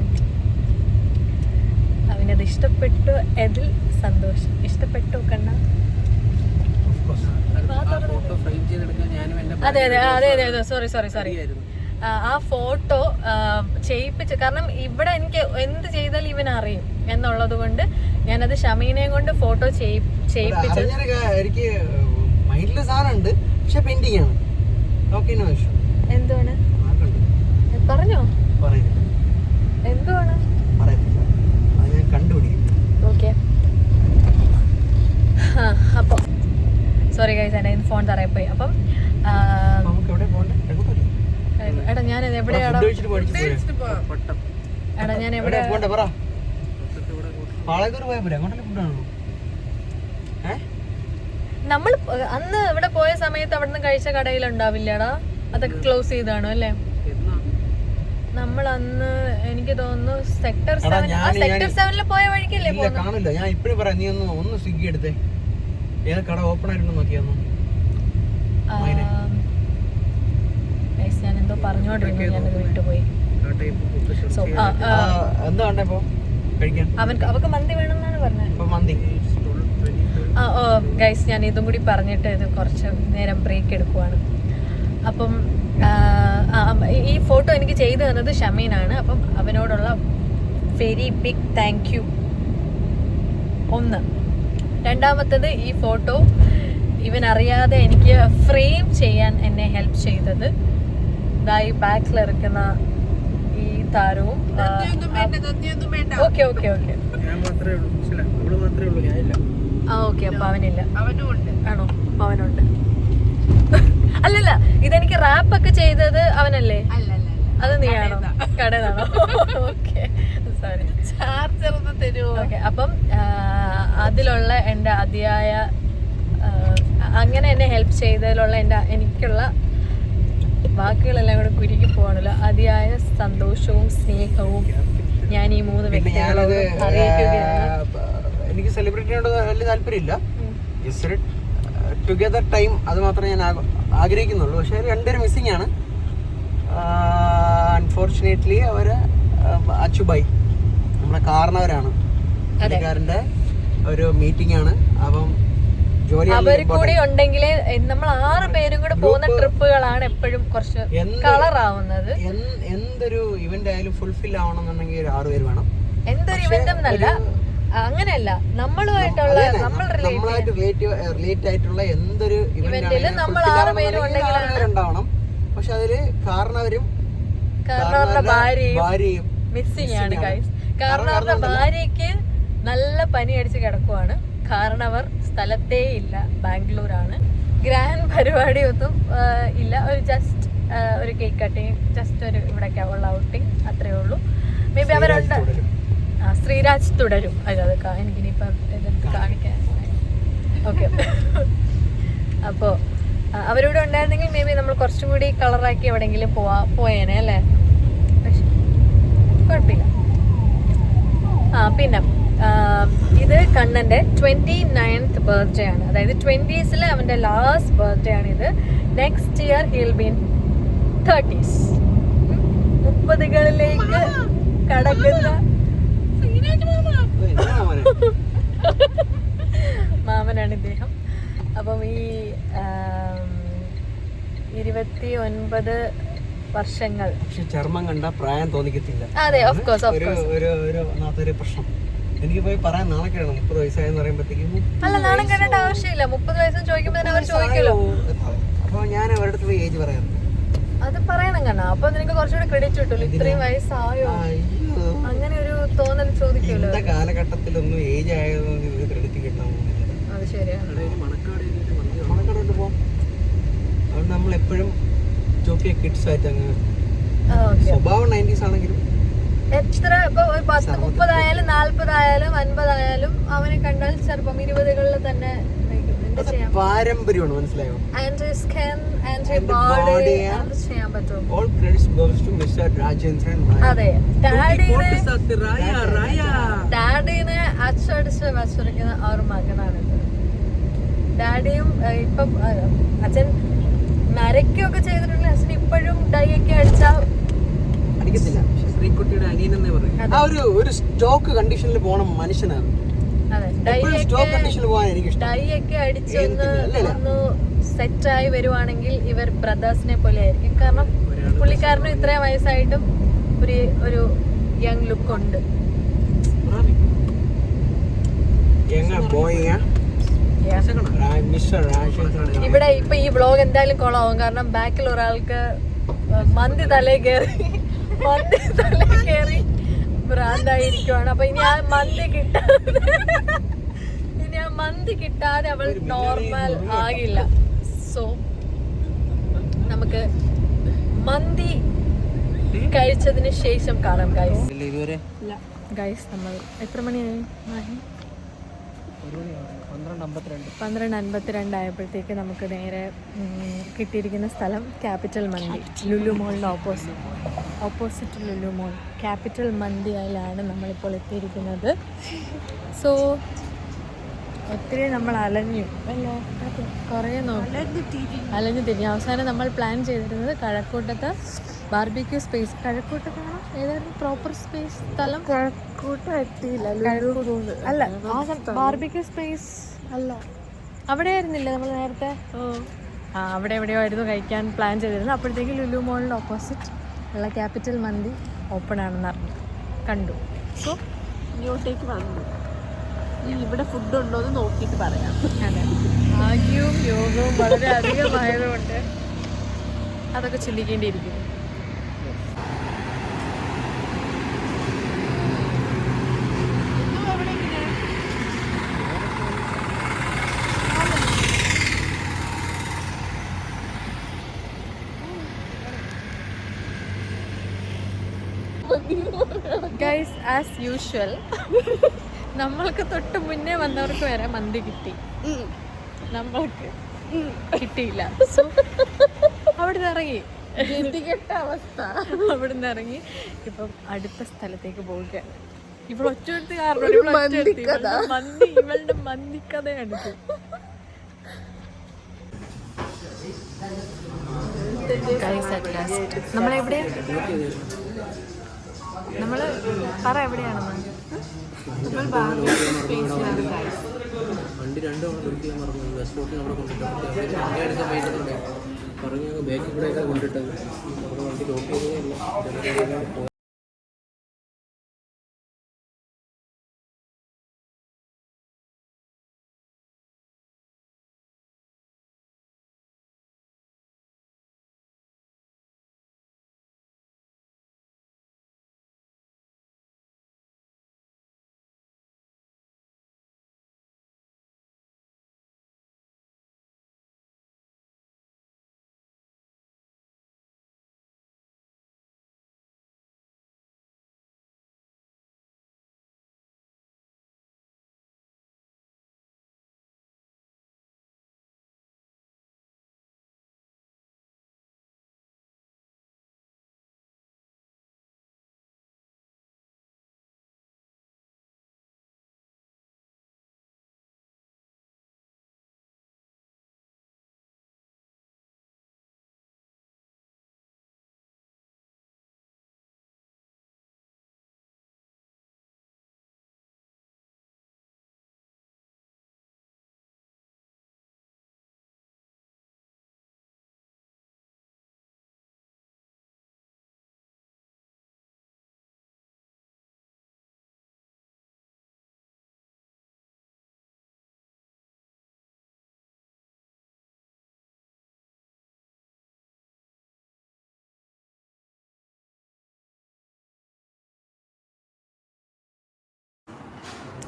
അവനത് ഇഷ്ടപ്പെട്ടു, അതിൽ സന്തോഷം. ഇഷ്ടപ്പെട്ടു കണ്ണ? അതെ അതെ അതെ അതെ അതെ സോറി ആ ഫോട്ടോ ചെയ്യിപ്പിച്ച്, കാരണം ഇവിടെ എനിക്ക് എന്ത് ചെയ്താലും ഇവൻ അറിയും എന്നുള്ളത് കൊണ്ട് ഞാനത് ഷമീനെ കൊണ്ട് ഫോട്ടോ ചെയ്യിപ്പിച്ചത്. എനിക്ക് മൈൻഡില് സാധനമുണ്ട്, പക്ഷെ പെയിന്റിംഗ് ആണ്. എന്തുവാണ് പറഞ്ഞോ? എന്തുവാണ്? ഓക്കെ, അപ്പോൾ സോറി ഗൈസ്, എൻ്റെ ഫോൺ തറയപ്പോയി. അപ്പം എടാ ഞാൻ എവിടെയാടാ, എടാ ഞാൻ എവിടെ, നമ്മൾ അന്ന് ഇവിടെ പോയ സമയത്ത് അവിടെ നിന്ന് കഴിച്ച കടയിലുണ്ടാവില്ലടാ, അതൊക്കെ ക്ലോസ് ചെയ്താണോ അല്ലേ? നമ്മൾ അന്ന് എനിക്ക് തോന്നുന്നു സെക്ടർ 7 പോയ വഴിക്കല്ലേ കാണില്ല. ഞാൻ ഇപ്പഴും പറയാം, നീ ഒന്ന് സ്വിഗ്ഗി എടുത്തേ, ഏത് കട ഓപ്പൺ ആയിരുന്നു നോക്കിയാന്നു. ഞാൻ എന്തോ പറഞ്ഞോണ്ടിരുന്നു, ഞാനത് വിട്ടുപോയി. അവക്ക് മന്തി വേണമെന്നാണ് പറഞ്ഞത്. ഗൈസ് ഞാൻ ഇതും കൂടി പറഞ്ഞിട്ട് ഇത് കുറച്ച് നേരം ബ്രേക്ക് എടുക്കുവാണ്. അപ്പം ഈ ഫോട്ടോ എനിക്ക് ചെയ്തു തന്നത് ഷമീനാണ്. അപ്പം അവനോടുള്ള വെരി ബിഗ് താങ്ക് യു. ഒന്ന്. രണ്ടാമത്തത്, ഈ ഫോട്ടോ ഇവൻ അറിയാതെ എനിക്ക് ഫ്രെയിം ചെയ്യാൻ എന്നെ ഹെൽപ്പ് ചെയ്തത് ഈ ബാക്കിലിറക്കുന്ന ഈ താരവും. ഓക്കെ ഓക്കെ ഓക്കെ ഓക്കെ, അപ്പൊ അവനില്ല. ആണോ? അപ്പൊ അവനുണ്ട്. അല്ലല്ല, ഇതെനിക്ക് റാപ്പ് ഒക്കെ ചെയ്തത് അവനല്ലേ? അത് നീയാണോ? കടയിലാണോ? Okay sorry. ചാർജർ ഒന്ന് തരുമോ? ഓക്കെ, അപ്പം അതിലുള്ള എൻ്റെ അതിയായ, അങ്ങനെ എന്നെ ഹെൽപ്പ് ചെയ്തതിലുള്ള എനിക്കുള്ള വാക്കുകളെല്ലാം കൂടെ കുരുക്കി പോകാണല്ലോ, അതിയായ സന്തോഷവും സ്നേഹവും ഞാൻ ഈ 3 വ്യക്തികളോട് അറിയിക്കുകയാണ്. എനിക്ക് സെലിബ്രിറ്റിയോട് വലിയ താല്പര്യമില്ല, ടുഗദർ ടൈം അത് മാത്രമേ ഞാൻ ആഗ്രഹിക്കുന്നുള്ളൂ. പക്ഷെ 2 പേര് മിസ്സിംഗ് ആണ്. അൺഫോർച്ചുനേറ്റ്ലി അവര് അച്ചുബായി നമ്മളെ കാരണവരാണ്. പുള്ളിക്കാരൻ്റെ ഒരു മീറ്റിംഗ് ആണ്. അപ്പം അവർ കൂടി ഉണ്ടെങ്കിലേ നമ്മൾ 6 പേരും കൂടെ പോകുന്ന ട്രിപ്പുകളാണ് എപ്പോഴും കുറച്ച് കളർ ആവുന്നത്. എന്തൊരു ഇവന്റ് ആയാലും ഫുൾഫിൽ ആവണമെന്നുണ്ടെങ്കിൽ 6 പേര് വേണം. എന്തൊരു ഇവന്റ് എന്നല്ല, അങ്ങനെയല്ല, നമ്മളുമായിട്ടുള്ള റിലേറ്റ് ആയിട്ടുള്ള എന്തൊരു ഇവന്റില് നമ്മൾ 6 പേരും ഉണ്ടാവണം. പക്ഷെ അതില് കാരണവരും കാരണവരുടെ ഭാര്യയും മിസ്സിംഗ് ആണ് ഗൈസ്. കാരണവരുടെ ഭാര്യക്ക് നല്ല പനി അടിച്ച് കിടക്കുവാണ്. കാരണവർ സ്ഥലത്തേ ഇല്ല, ബാംഗ്ലൂരാണ്. ഗ്രാൻഡ് പരിപാടി ഒന്നും ഇല്ല, ഒരു ജസ്റ്റ് ഒരു കേക്ക് കട്ടിങ്, ജസ്റ്റ് ഒരു ഇവിടേക്ക് ഉള്ള ഔട്ടിങ്, അത്രേ ഉള്ളൂ. May be അവരുണ്ട്. ശ്രീരാജ് തുടരും. അതൊക്കെ എനിക്കിനിപ്പം ഇതെടുത്ത് കാണിക്കാൻ. ഓക്കെ, അപ്പോൾ അവരിവിടെ ഉണ്ടായിരുന്നെങ്കിൽ മേ ബി നമ്മൾ കുറച്ചും കൂടി കളറാക്കി എവിടെയെങ്കിലും പോയേനെ അല്ലേ? പക്ഷെ കുഴപ്പമില്ല. പിന്നെ ഇത് കണ്ണൻ്റെ 29th ബർത്ത്ഡേ ആണ്. അതായത് 20s അവൻ്റെ ലാസ്റ്റ് ബർത്ത്ഡേ ആണ് ഇത്. Next year hill be in 30s. 30കളിലേക്ക് കടക്കുന്ന മാമനാണ് ഇദ്ദേഹം. അപ്പം ഈ 29 വർഷങ്ങൾ. ചർമ്മം കണ്ട പ്രായം തോന്നിക്കത്തില്ല. അതെ, ഓഫ് കോഴ്സ് ഒരു പ്രശ്നം. എനിക്ക് പോയി പറയാൻ നാണക്കേടാണ് 30 വയസ്സായെന്ന് പറയുമ്പോഴത്തേക്കും അല്ല നാണം കണ്ടേണ്ട ആവശ്യമില്ല. 30 വയസ്സും ചോദിക്കുമ്പോ തന്നെ അവർ ചോദിക്കുമല്ലോ. അപ്പൊ ഞാൻ അവരുടെ അടുത്ത് പോയി ഏജ് പറയാറുണ്ട്. അത് പറയണം കണ്ണാ, അപ്പൊ നിനക്ക് കുറച്ചുകൂടി ക്രെഡിറ്റ് കിട്ടുമല്ലോ. ഇത്രയും വയസ്സായോ അങ്ങനെ ഒരു തോന്നൽ ചോദിക്കുമല്ലോ. ഇന്നത്തെ കാലഘട്ടത്തിലൊന്നും ഏജ് ആയതൊന്നും ഒരു ക്രെഡിറ്റ് കിട്ടാൻ പോകുന്നില്ല. അത് ശരിയാണ്. മണക്കാടോട്ട് പോവാം. അതുകൊണ്ട് നമ്മൾ എപ്പോഴും ചോക്കിയ കിഡ്സ് ആയിട്ട് അങ്ങ് സ്വഭാവം 90s ആണെങ്കിലും എത്ര ഇപ്പൊ ഒരു 10, 30 ആയാലും 40 ആയാലും 50 ആയാലും അവനെ കണ്ടാൽ ചെറുപ്പം 20കളിൽ തന്നെ പാരമ്പര്യമാണ്. മനസ്സിലായോ? All credits goes to Mr. Rajendran Raya. അതെ, ഡാഡിനെ അച്ചടിച്ച് വച്ചിരിക്കുന്ന ആ ഒരു മകനാണിത്. ഡാഡിയും ഇപ്പം അച്ഛൻ നരയ്ക്കൊക്കെ ചെയ്തിട്ടുണ്ടെങ്കിൽ അച്ഛൻ ഇപ്പോഴും ഡൈ ഒക്കെ അടിച്ചാൽ അടിക്കത്തില്ല. ശ്രീകുട്ടിയുടെ അനിയനെന്നേ പറയും. ആ ഒരു സ്റ്റോക്ക് കണ്ടീഷനിൽ പോണ മനുഷ്യനാണ്. ഡൈ ഒക്കെ അടിച്ചൊന്ന് ഒന്ന് സെറ്റായി വരുവാണെങ്കിൽ ഇവർ ബ്രദേഴ്സിനെ പോലെ ആയിരിക്കും. കാരണം പുള്ളിക്കാരനും ഇത്രയും വയസ്സായിട്ടും ഒരു യങ് ലുക്ക് ഉണ്ട്. ഇവിടെ ഇപ്പൊ ഈ വ്ളോഗ് എന്തായാലും കൊളാവും. കാരണം ബാക്കിൽ ഒരാൾക്ക് മന്തി തലേ കയറി ഭ്രാന്തായിരിക്കുവാണ്. അപ്പൊ ഇനി ആ മന്തി കിട്ടാതെ അവൾ നോർമൽ ആകില്ല. സോ നമുക്ക് മന്തി കഴിച്ചതിന് ശേഷം കാണാം ഗൈസ്. നമ്മൾ എത്ര മണിയായി? 12:52 ആയപ്പോഴത്തേക്ക് നമുക്ക് നേരെ കിട്ടിയിരിക്കുന്ന സ്ഥലം ക്യാപിറ്റൽ മന്തി, ലുലു മോളിന് ഓപ്പോസിറ്റ് ലുലു മോൾ ക്യാപിറ്റൽ മന്തിയിലാണ് നമ്മളിപ്പോൾ എത്തിയിരിക്കുന്നത്. സോ ഒത്തിരി നമ്മൾ അലഞ്ഞു അല്ലേ, കുറേ അലഞ്ഞു തിരിഞ്ഞു. അവസാനം നമ്മൾ പ്ലാൻ ചെയ്തിരുന്നത് കഴക്കൂട്ടത്ത് ബാർബിക്യൂ സ്പേസ്. കഴക്കൂട്ടത്താണോ ഏതായിരുന്നു പ്രോപ്പർ സ്പേസ് സ്ഥലം? കഴക്കൂട്ടം എത്തിയില്ല. അല്ല, ബാർബിക്യൂ സ്പേസ് അല്ല, അവിടെ ആയിരുന്നില്ലേ നമ്മൾ നേരത്തെ? അവിടെ എവിടെയോ ആയിരുന്നു കഴിക്കാൻ പ്ലാൻ ചെയ്തിരുന്നത്. അപ്പോഴത്തേക്ക് ലുലു മോളിൻ്റെ ഓപ്പോസിറ്റ് ഉള്ള ക്യാപിറ്റൽ മന്തി ഓപ്പൺ ആണെന്ന് കണ്ടു. സോ ഇങ്ങോട്ടേക്ക് വന്നു. ഇവിടെ ഫുഡ് ഉണ്ടോ എന്ന് നോക്കിയിട്ട് പറയാം. അതെ, ഭാഗ്യവും യോഗവും വളരെ അധികമായതുകൊണ്ട് അതൊക്കെ ചിന്തിക്കേണ്ടിയിരിക്കുന്നു. ഗൈസ്, ആസ് യൂഷ്വൽ നമ്മൾക്ക് തൊട്ട് മുന്നേ വന്നവർക്ക് വരെ മന്തി കിട്ടി, നമ്മൾക്ക് കിട്ടിയില്ല. സോ അവിടുന്ന് ഇറങ്ങി അവസ്ഥ. അവിടുന്ന് ഇറങ്ങി ഇപ്പം അടുത്ത സ്ഥലത്തേക്ക് പോവുകയാണ്. ഇവിടെ ഒറ്റ കാരണം ഇവളുടെ മന്തിക്കഥയാണ്. നമ്മളെവിടെയാ? നമ്മള് പറ എവിടെയാണെന്ന്. വണ്ടി 2 തവണ വിളിക്കാൻ പറഞ്ഞു. ബസ് സ്റ്റോപ്പിൽ അവിടെ കൊണ്ടിട്ട് പറഞ്ഞു ബാക്കിൽ കൂടെയൊക്കെ കൊണ്ടിട്ട് വണ്ടി ലോക്ക് ചെയ്തേ.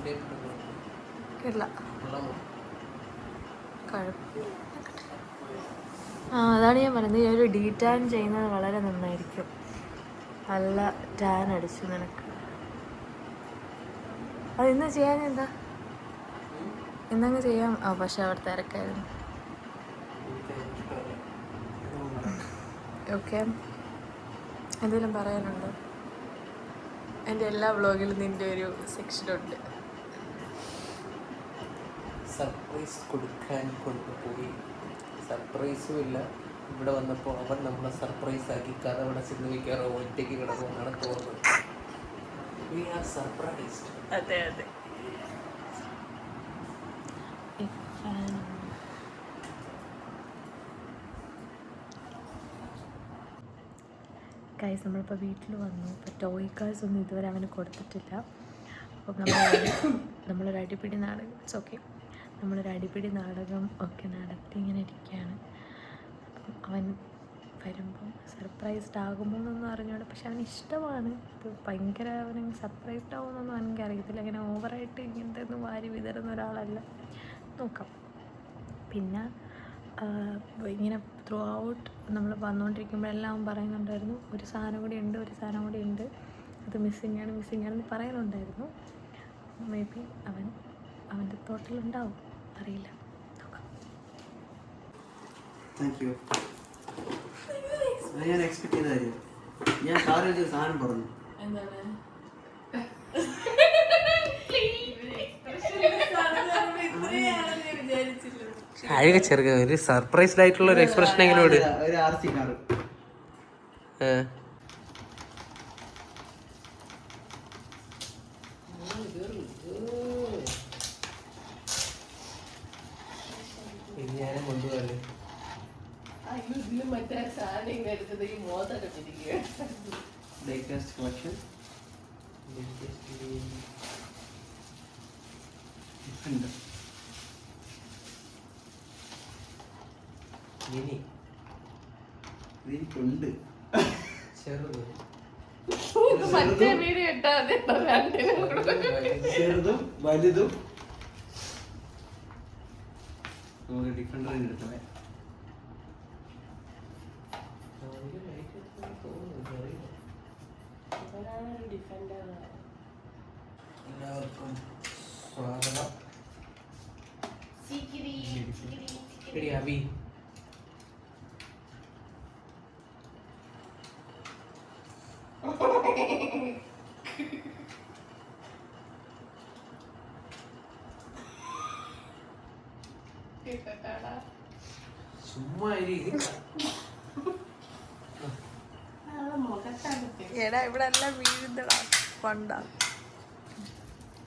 കേട്ടില്ല. അതാണ് ഞാൻ പറയുന്നത്, ഈ ഒരു ഡീടാൻ ചെയ്യുന്നത് വളരെ നന്നായിരിക്കും. നല്ല ടാൻ അടിച്ചു നിനക്ക്. അത് ഇന്ന് ചെയ്യാൻ എന്താ? ഇന്നങ്ങ് ചെയ്യാം. പക്ഷെ അവിടെ തിരക്കായിരുന്നു. ഓക്കെ, എന്തെങ്കിലും പറയാനുണ്ടോ? എൻ്റെ എല്ലാ വ്ളോഗിലും നിൻ്റെ ഒരു സെക്ഷനുണ്ട്. സർപ്രൈസ് കൊടുക്കാൻ കൊണ്ടുപോയി, സർപ്രൈസും ഇല്ല. ഇവിടെ വന്നപ്പോൾ അവൻ നമ്മളെ സർപ്രൈസ് ആക്കി കഥ അടച്ചിരുന്ന് വയ്ക്കാറോ ഒറ്റയ്ക്ക് കിടക്കുമെന്നാണ് തോന്നുന്നത്. We are surprised. അതെ അതെ. ഗൈസ്, നമ്മളിപ്പോൾ വീട്ടിൽ വന്നു. ഇപ്പോൾ ടോയ് കാർസ് ഒന്നും ഇതുവരെ അവന് കൊടുത്തിട്ടില്ല. അപ്പം നമ്മളൊരു അടിപിടി നാടകം, ഇറ്റ്സ് ഓക്കെ, നമ്മളൊരു അടിപിടി നാടകം ഒക്കെ നടത്തി ഇങ്ങനെ ഇരിക്കുകയാണ്. അപ്പം അവൻ വരുമ്പം സർപ്രൈസ്ഡ് ആകുമോ എന്നൊന്നും അറിഞ്ഞോളൂ. പക്ഷെ അവന് ഇഷ്ടമാണ് ഇത് ഭയങ്കര. അവന് സർപ്രൈസ്ഡ് ആകുമെന്നൊന്നും എനിക്ക് അറിയത്തില്ല. അങ്ങനെ ഓവറായിട്ട് ഇങ്ങനത്തെ ഒന്നും വാരി വിതറുന്ന ഒരാളല്ല. നോക്കാം. പിന്നെ ഇങ്ങനെ ത്രൂ ഔട്ട് നമ്മൾ വന്നുകൊണ്ടിരിക്കുമ്പോഴെല്ലാം അവൻ പറയുന്നുണ്ടായിരുന്നു, ഒരു സാധനം കൂടി ഉണ്ട്, ഒരു സാധനം കൂടി ഉണ്ട്, അത് മിസ്സിങ് ആണെന്ന് പറയുന്നുണ്ടായിരുന്നു. മേ ബി അവൻ്റെ തോട്ടിലുണ്ടാവും, അറിയില്ല. നോക്കാം. Thank you. ഞാൻ എക്സ്പെക്ട് ചെയ്ത കാര്യം. ഞാൻ കാറിൽ സാധനം പറഞ്ഞു. എന്താണ്? അഴുക ചെറുക ഒരു സർപ്രൈസ്ഡ് ആയിട്ടുള്ള ഒരു എക്സ്പ്രഷൻ എങ്ങനെ വിട്. ഒരു RC കാറ്. ഞാനും കൊണ്ടുപോകല്ലേ. Latest collection. ഇതിനുണ്ട് ചെറുത് ചെറുതും വലുതും. നമുക്ക് ഡിഫൻഡർ എടുക്കണേ. എല്ലാവർക്കും സ്വാഗതം. അബി ചുമ്മാ എടാ ഇവിടെ എല്ലാം വീഴുന്നടാ പണ്ടാ.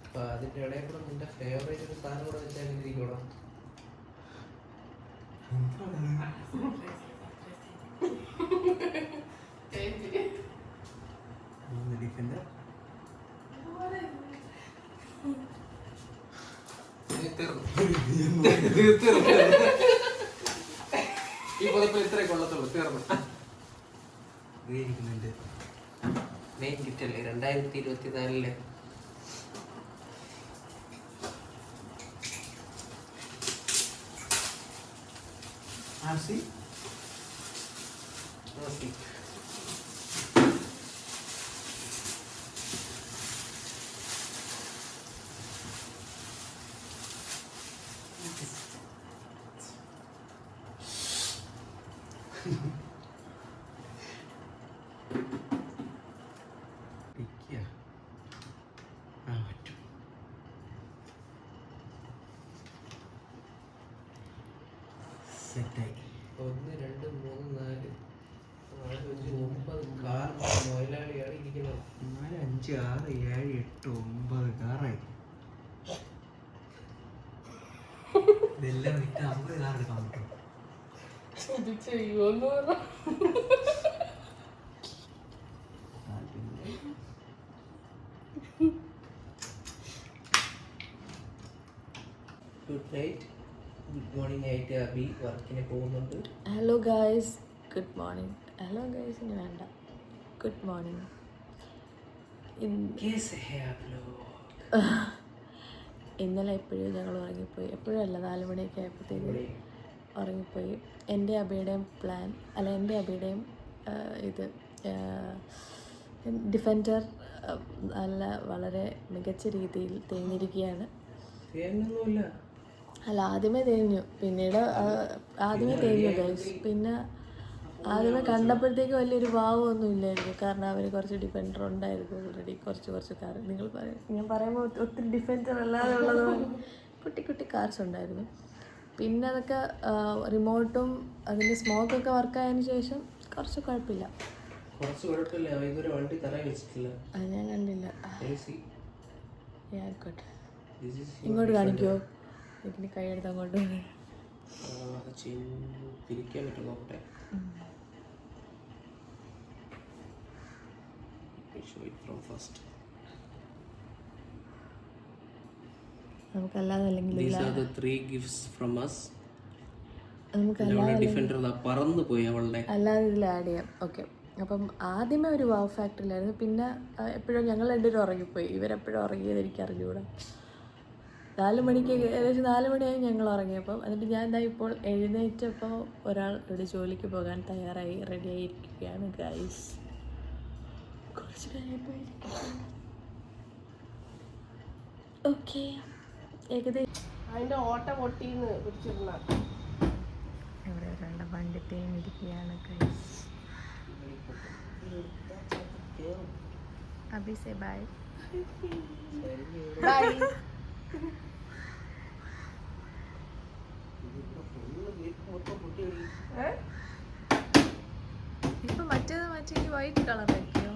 അപ്പൊ അതിന്റെ ഇടയിൽ കൂടെ നിന്റെ ഫേവറേറ്റ് ഒരു സാധനം കൂടെ വെച്ചാൽ ഇരിക്കണം. ഡിഫൻഡർ ഈ പുതപ്പ് ഇത്രേ കൊള്ളത്തുള്ളൂ. തീർന്നു. ഇരിക്കുന്നുണ്ട്. മെയിൻ കിറ്റല്ലേ 2024 RC. സെറ്റായി. 1 2 3 4 5 9 കാർ മൊയിലാളിയാണ് ഇരിക്കുന്നത്. 4 5 6 7 8 9 കാറായി. ഇതെല്ലാം വിറ്റ് 50 കാർ എടുക്കാൻ പറ്റും. Good night. ഗുഡ് മോർണിംഗ് ആയിട്ട് അബി വർക്കിന് പോകുന്നുണ്ട്. Hello guys, good morning. Hello guys ഇനി വേണ്ട, ഗുഡ് മോർണിംഗ്. ഇന്നലെ എപ്പോഴും ഞങ്ങൾ ഉറങ്ങിപ്പോയി. എപ്പോഴും അല്ല, 4 മണിയൊക്കെ ആയപ്പോഴത്തേക്ക് ഉറങ്ങിപ്പോയി. എൻ്റെ അബിയുടെയും പ്ലാൻ അല്ല, എൻ്റെ അബിയുടെയും ഇത് ഡിഫൻഡർ നല്ല വളരെ മികച്ച രീതിയിൽ തേഞ്ഞിരിക്കുകയാണ്. അല്ല, ആദ്യമേ തേഞ്ഞു, പിന്നീട് ആദ്യമേ തേഞ്ഞു ഗൈസ്. പിന്നെ ആദ്യമേ കണ്ടപ്പോഴത്തേക്ക് വലിയൊരു ഭാവമൊന്നും ഇല്ലായിരുന്നു, കാരണം അവർ കുറച്ച് ഡിഫൻഡർ ഉണ്ടായിരുന്നു ഓൾറെഡി. കുറച്ച് കാർ, നിങ്ങൾ പറയും, ഞാൻ പറയുമ്പോൾ ഒത്തിരി ഡിഫൻഡർ അല്ലാതെ ഉള്ളതുപോലെ കുട്ടി കുട്ടി കാർസ് ഉണ്ടായിരുന്നു. പിന്നെ അതൊക്കെ റിമോട്ടും അതിൻ്റെ സ്മോക്കൊക്കെ വർക്കായതിനു ശേഷം കുറച്ച് കുഴപ്പമില്ല. അത് ഞാൻ കണ്ടില്ല. ആയിക്കോട്ടെ, ഇങ്ങോട്ട് കാണിക്കുമോ? ഇതിന് കൈയെടുത്ത് അങ്ങോട്ട് നമുക്കല്ലാതെ അല്ലെങ്കിൽ അല്ലാതെ ഇതിൽ ആഡ് ചെയ്യാം. ഓക്കെ, അപ്പം ആദ്യമേ ഒരു വാവ് ഫാക്ടറിയിലായിരുന്നു. പിന്നെ എപ്പോഴും ഞങ്ങൾ രണ്ടുപേരും ഉറങ്ങിപ്പോയി. ഇവരെപ്പോഴും ഉറങ്ങിയത് എനിക്ക് അറിഞ്ഞുകൂടാ. 4 മണിക്ക് ഏകദേശം 4 മണിയായി ഞങ്ങൾ ഉറങ്ങിയപ്പം. എന്നിട്ട് ഞാൻ എന്താ ഇപ്പോൾ എഴുന്നേറ്റപ്പോൾ ഒരാൾ ഇവിടെ ജോലിക്ക് പോകാൻ തയ്യാറായി റെഡിയായിരിക്കുകയാണ് ഗൈസ്. കുറച്ച് കഴിഞ്ഞപ്പോൾ ഓക്കെ, ഏകദേശം അതിന്റെ ഓട്ട പൊട്ടിന്ന് പിടിച്ചിരുന്ന ഇവിടെ ഒരാളുടെ വണ്ടി തേഞ്ഞിരിക്കുകയാണ് guys. Abhi say bye. Bye. ഇപ്പൊ മറ്റേത് മറ്റേ വൈറ്റ് കളർ ആക്കിയോ?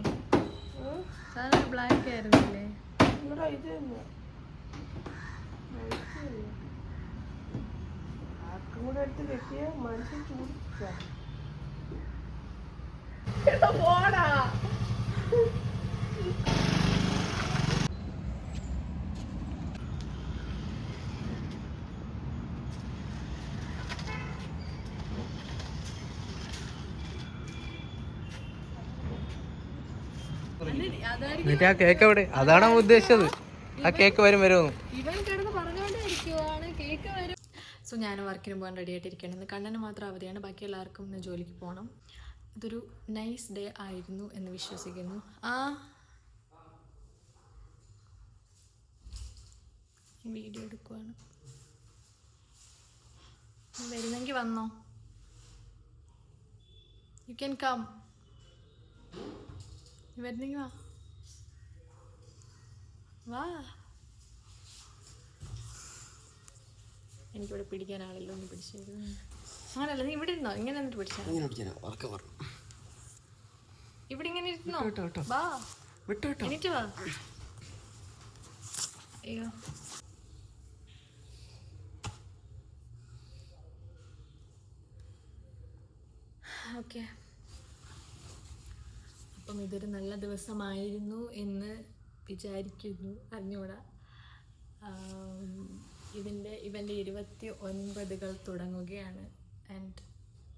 സാധനം ബ്ലാക്ക് ആയിരുന്നില്ലേ? ഇവിടെ ഇത് തന്നെ ആർക്കും കൂടെ എടുത്ത് കെട്ടിയ മനുഷ്യൻ ചൂടിച്ച പോടാ. എന്നിട്ട് ആ കേക്ക് എവിടെ? അതാണ് ഉദ്ദേശിച്ചത്. ആ കേക്ക് വരുമോ? ഇവൻ കിടന്ന് പറഞ്ഞുകൊണ്ടിരിക്കുവാണ് കേക്ക് വരും. സോ ഞാൻ വർക്കിന് പോകാൻ റെഡി ആയിട്ടിരിക്കുകയാണ്. ഇന്ന് കണ്ണന് മാത്രം അവധിയാണ്, ബാക്കി എല്ലാവർക്കും ഇന്ന് ജോലിക്ക് പോകണം. ഇതൊരു നൈസ് ഡേ ആയിരുന്നു എന്ന് വിശ്വസിക്കുന്നു. വീഡിയോ എടുക്കുവാണ്. വരുന്നെങ്കിൽ വന്നോ, യു ക്യാൻ കം. വരുന്നെങ്കിൽ വാ വാ. എനിക്കിവിടെ പിടിക്കാൻ ആളില്ല, ഒന്ന് പിടിച്ചിരുന്നു. അങ്ങനല്ല, നീ ഇവിടെ ഇരുന്നോ, ഇങ്ങനെ എന്നിട്ട് പിടിച്ചാൽ ഇവിടെ ഇങ്ങനെ ഇരുന്നോ. വാ, എന്നിട്ട് വാ. അയ്യോ, ഓക്കെ. അപ്പം ഇതൊരു നല്ല ദിവസമായിരുന്നു എന്ന് വിചാരിക്കുന്നു, അറിഞ്ഞൂടാ. ഇവൻ്റെ 29 തുടങ്ങുകയാണ്. ആൻഡ്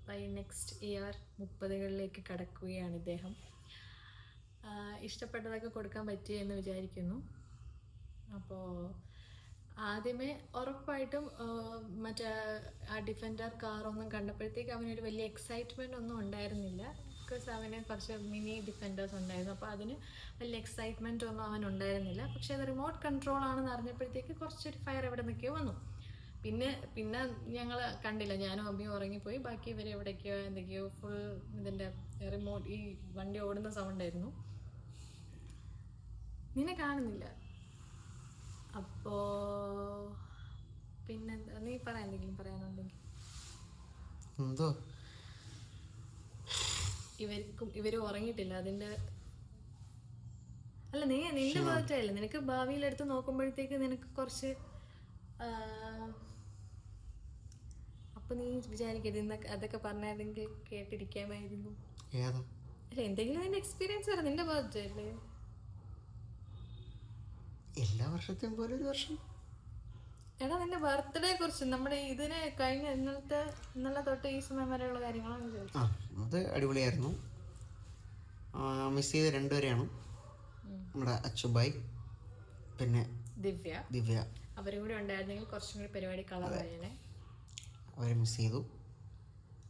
ബൈ നെക്സ്റ്റ് ഇയർ 30കളിലേക്ക് കടക്കുകയാണ് ഇദ്ദേഹം. ഇഷ്ടപ്പെട്ടതൊക്കെ കൊടുക്കാൻ പറ്റി എന്ന് വിചാരിക്കുന്നു. അപ്പോൾ ആദ്യമേ ഉറപ്പായിട്ടും മറ്റേ ആ ഡിഫൻഡർ കാറൊന്നും കണ്ടപ്പോഴത്തേക്ക് അവനൊരു വലിയ എക്സൈറ്റ്മെൻ്റ് ഒന്നും ഉണ്ടായിരുന്നില്ല. ബിക്കോസ് അവന് കുറച്ച് മിനി ഡിഫൻഡേഴ്സ് ഉണ്ടായിരുന്നു, അപ്പോൾ അതിന് വലിയ എക്സൈറ്റ്മെൻ്റ് ഒന്നും അവനുണ്ടായിരുന്നില്ല. പക്ഷേ അത് റിമോട്ട് കൺട്രോൾ ആണെന്ന് അറിഞ്ഞപ്പോഴത്തേക്ക് കുറച്ചൊരു ഫയർ എവിടെ നിൽക്കുകയോ വന്നു. പിന്നെ ഞങ്ങൾ കണ്ടില്ല, ഞാനും അബിയും ഉറങ്ങിപ്പോയി. ബാക്കി ഇവർ എവിടേക്കോ എന്തൊക്കെയോ ഫുൾ ഇതിൻ്റെ റിമോട്ട് ഈ വണ്ടി ഓടുന്ന സൗണ്ടായിരുന്നു. നിന്നെ കാണുന്നില്ല. അപ്പോൾ പിന്നെന്താ, നീ പറയാൻ എന്തെങ്കിലും പറയാനുണ്ടെങ്കിൽ. എന്തോ ഇവർ ഉറങ്ങിയിട്ടില്ല, അതിൻ്റെ അല്ല, നിന്റെ ഭാഗത്തല്ല. നിനക്ക് ഭാവിയിലെടുത്ത് നോക്കുമ്പോഴത്തേക്ക് നിനക്ക് കുറച്ച് അപ്പം നീ വിചാരിക്കരുത് ഇന്നൊക്കെ അതൊക്കെ പറഞ്ഞായിരുന്നെങ്കിൽ കേട്ടിരിക്കാമായിരുന്നു. അല്ല, എന്തെങ്കിലും അതിൻ്റെ എക്സ്പീരിയൻസ് വരാം, നിന്റെ ഭാഗത്തല്ലേ. എല്ലാ വർഷത്തെയും പോലെ ഒരു വർഷം. എടാ, നിന്റെ ബർത്ത്ഡേ കുറിച്ച് നമ്മുടെ ഇതിന് കഴിഞ്ഞ ഇന്നലെ തൊട്ട് ഈ സമയം വരെയുള്ള കാര്യങ്ങളാണ് ചോദിച്ചത്. അത് അടിപൊളിയായിരുന്നു. മിസ് ചെയ്ത 2 പേരെയാണ്, നമ്മുടെ അച്ചുബായ് പിന്നെ ദിവ്യ. അവരും കൂടി ഉണ്ടായിരുന്നെങ്കിൽ കുറച്ചും കൂടി പരിപാടി കളറായേനെ. അവരെ മിസ് ചെയ്തു.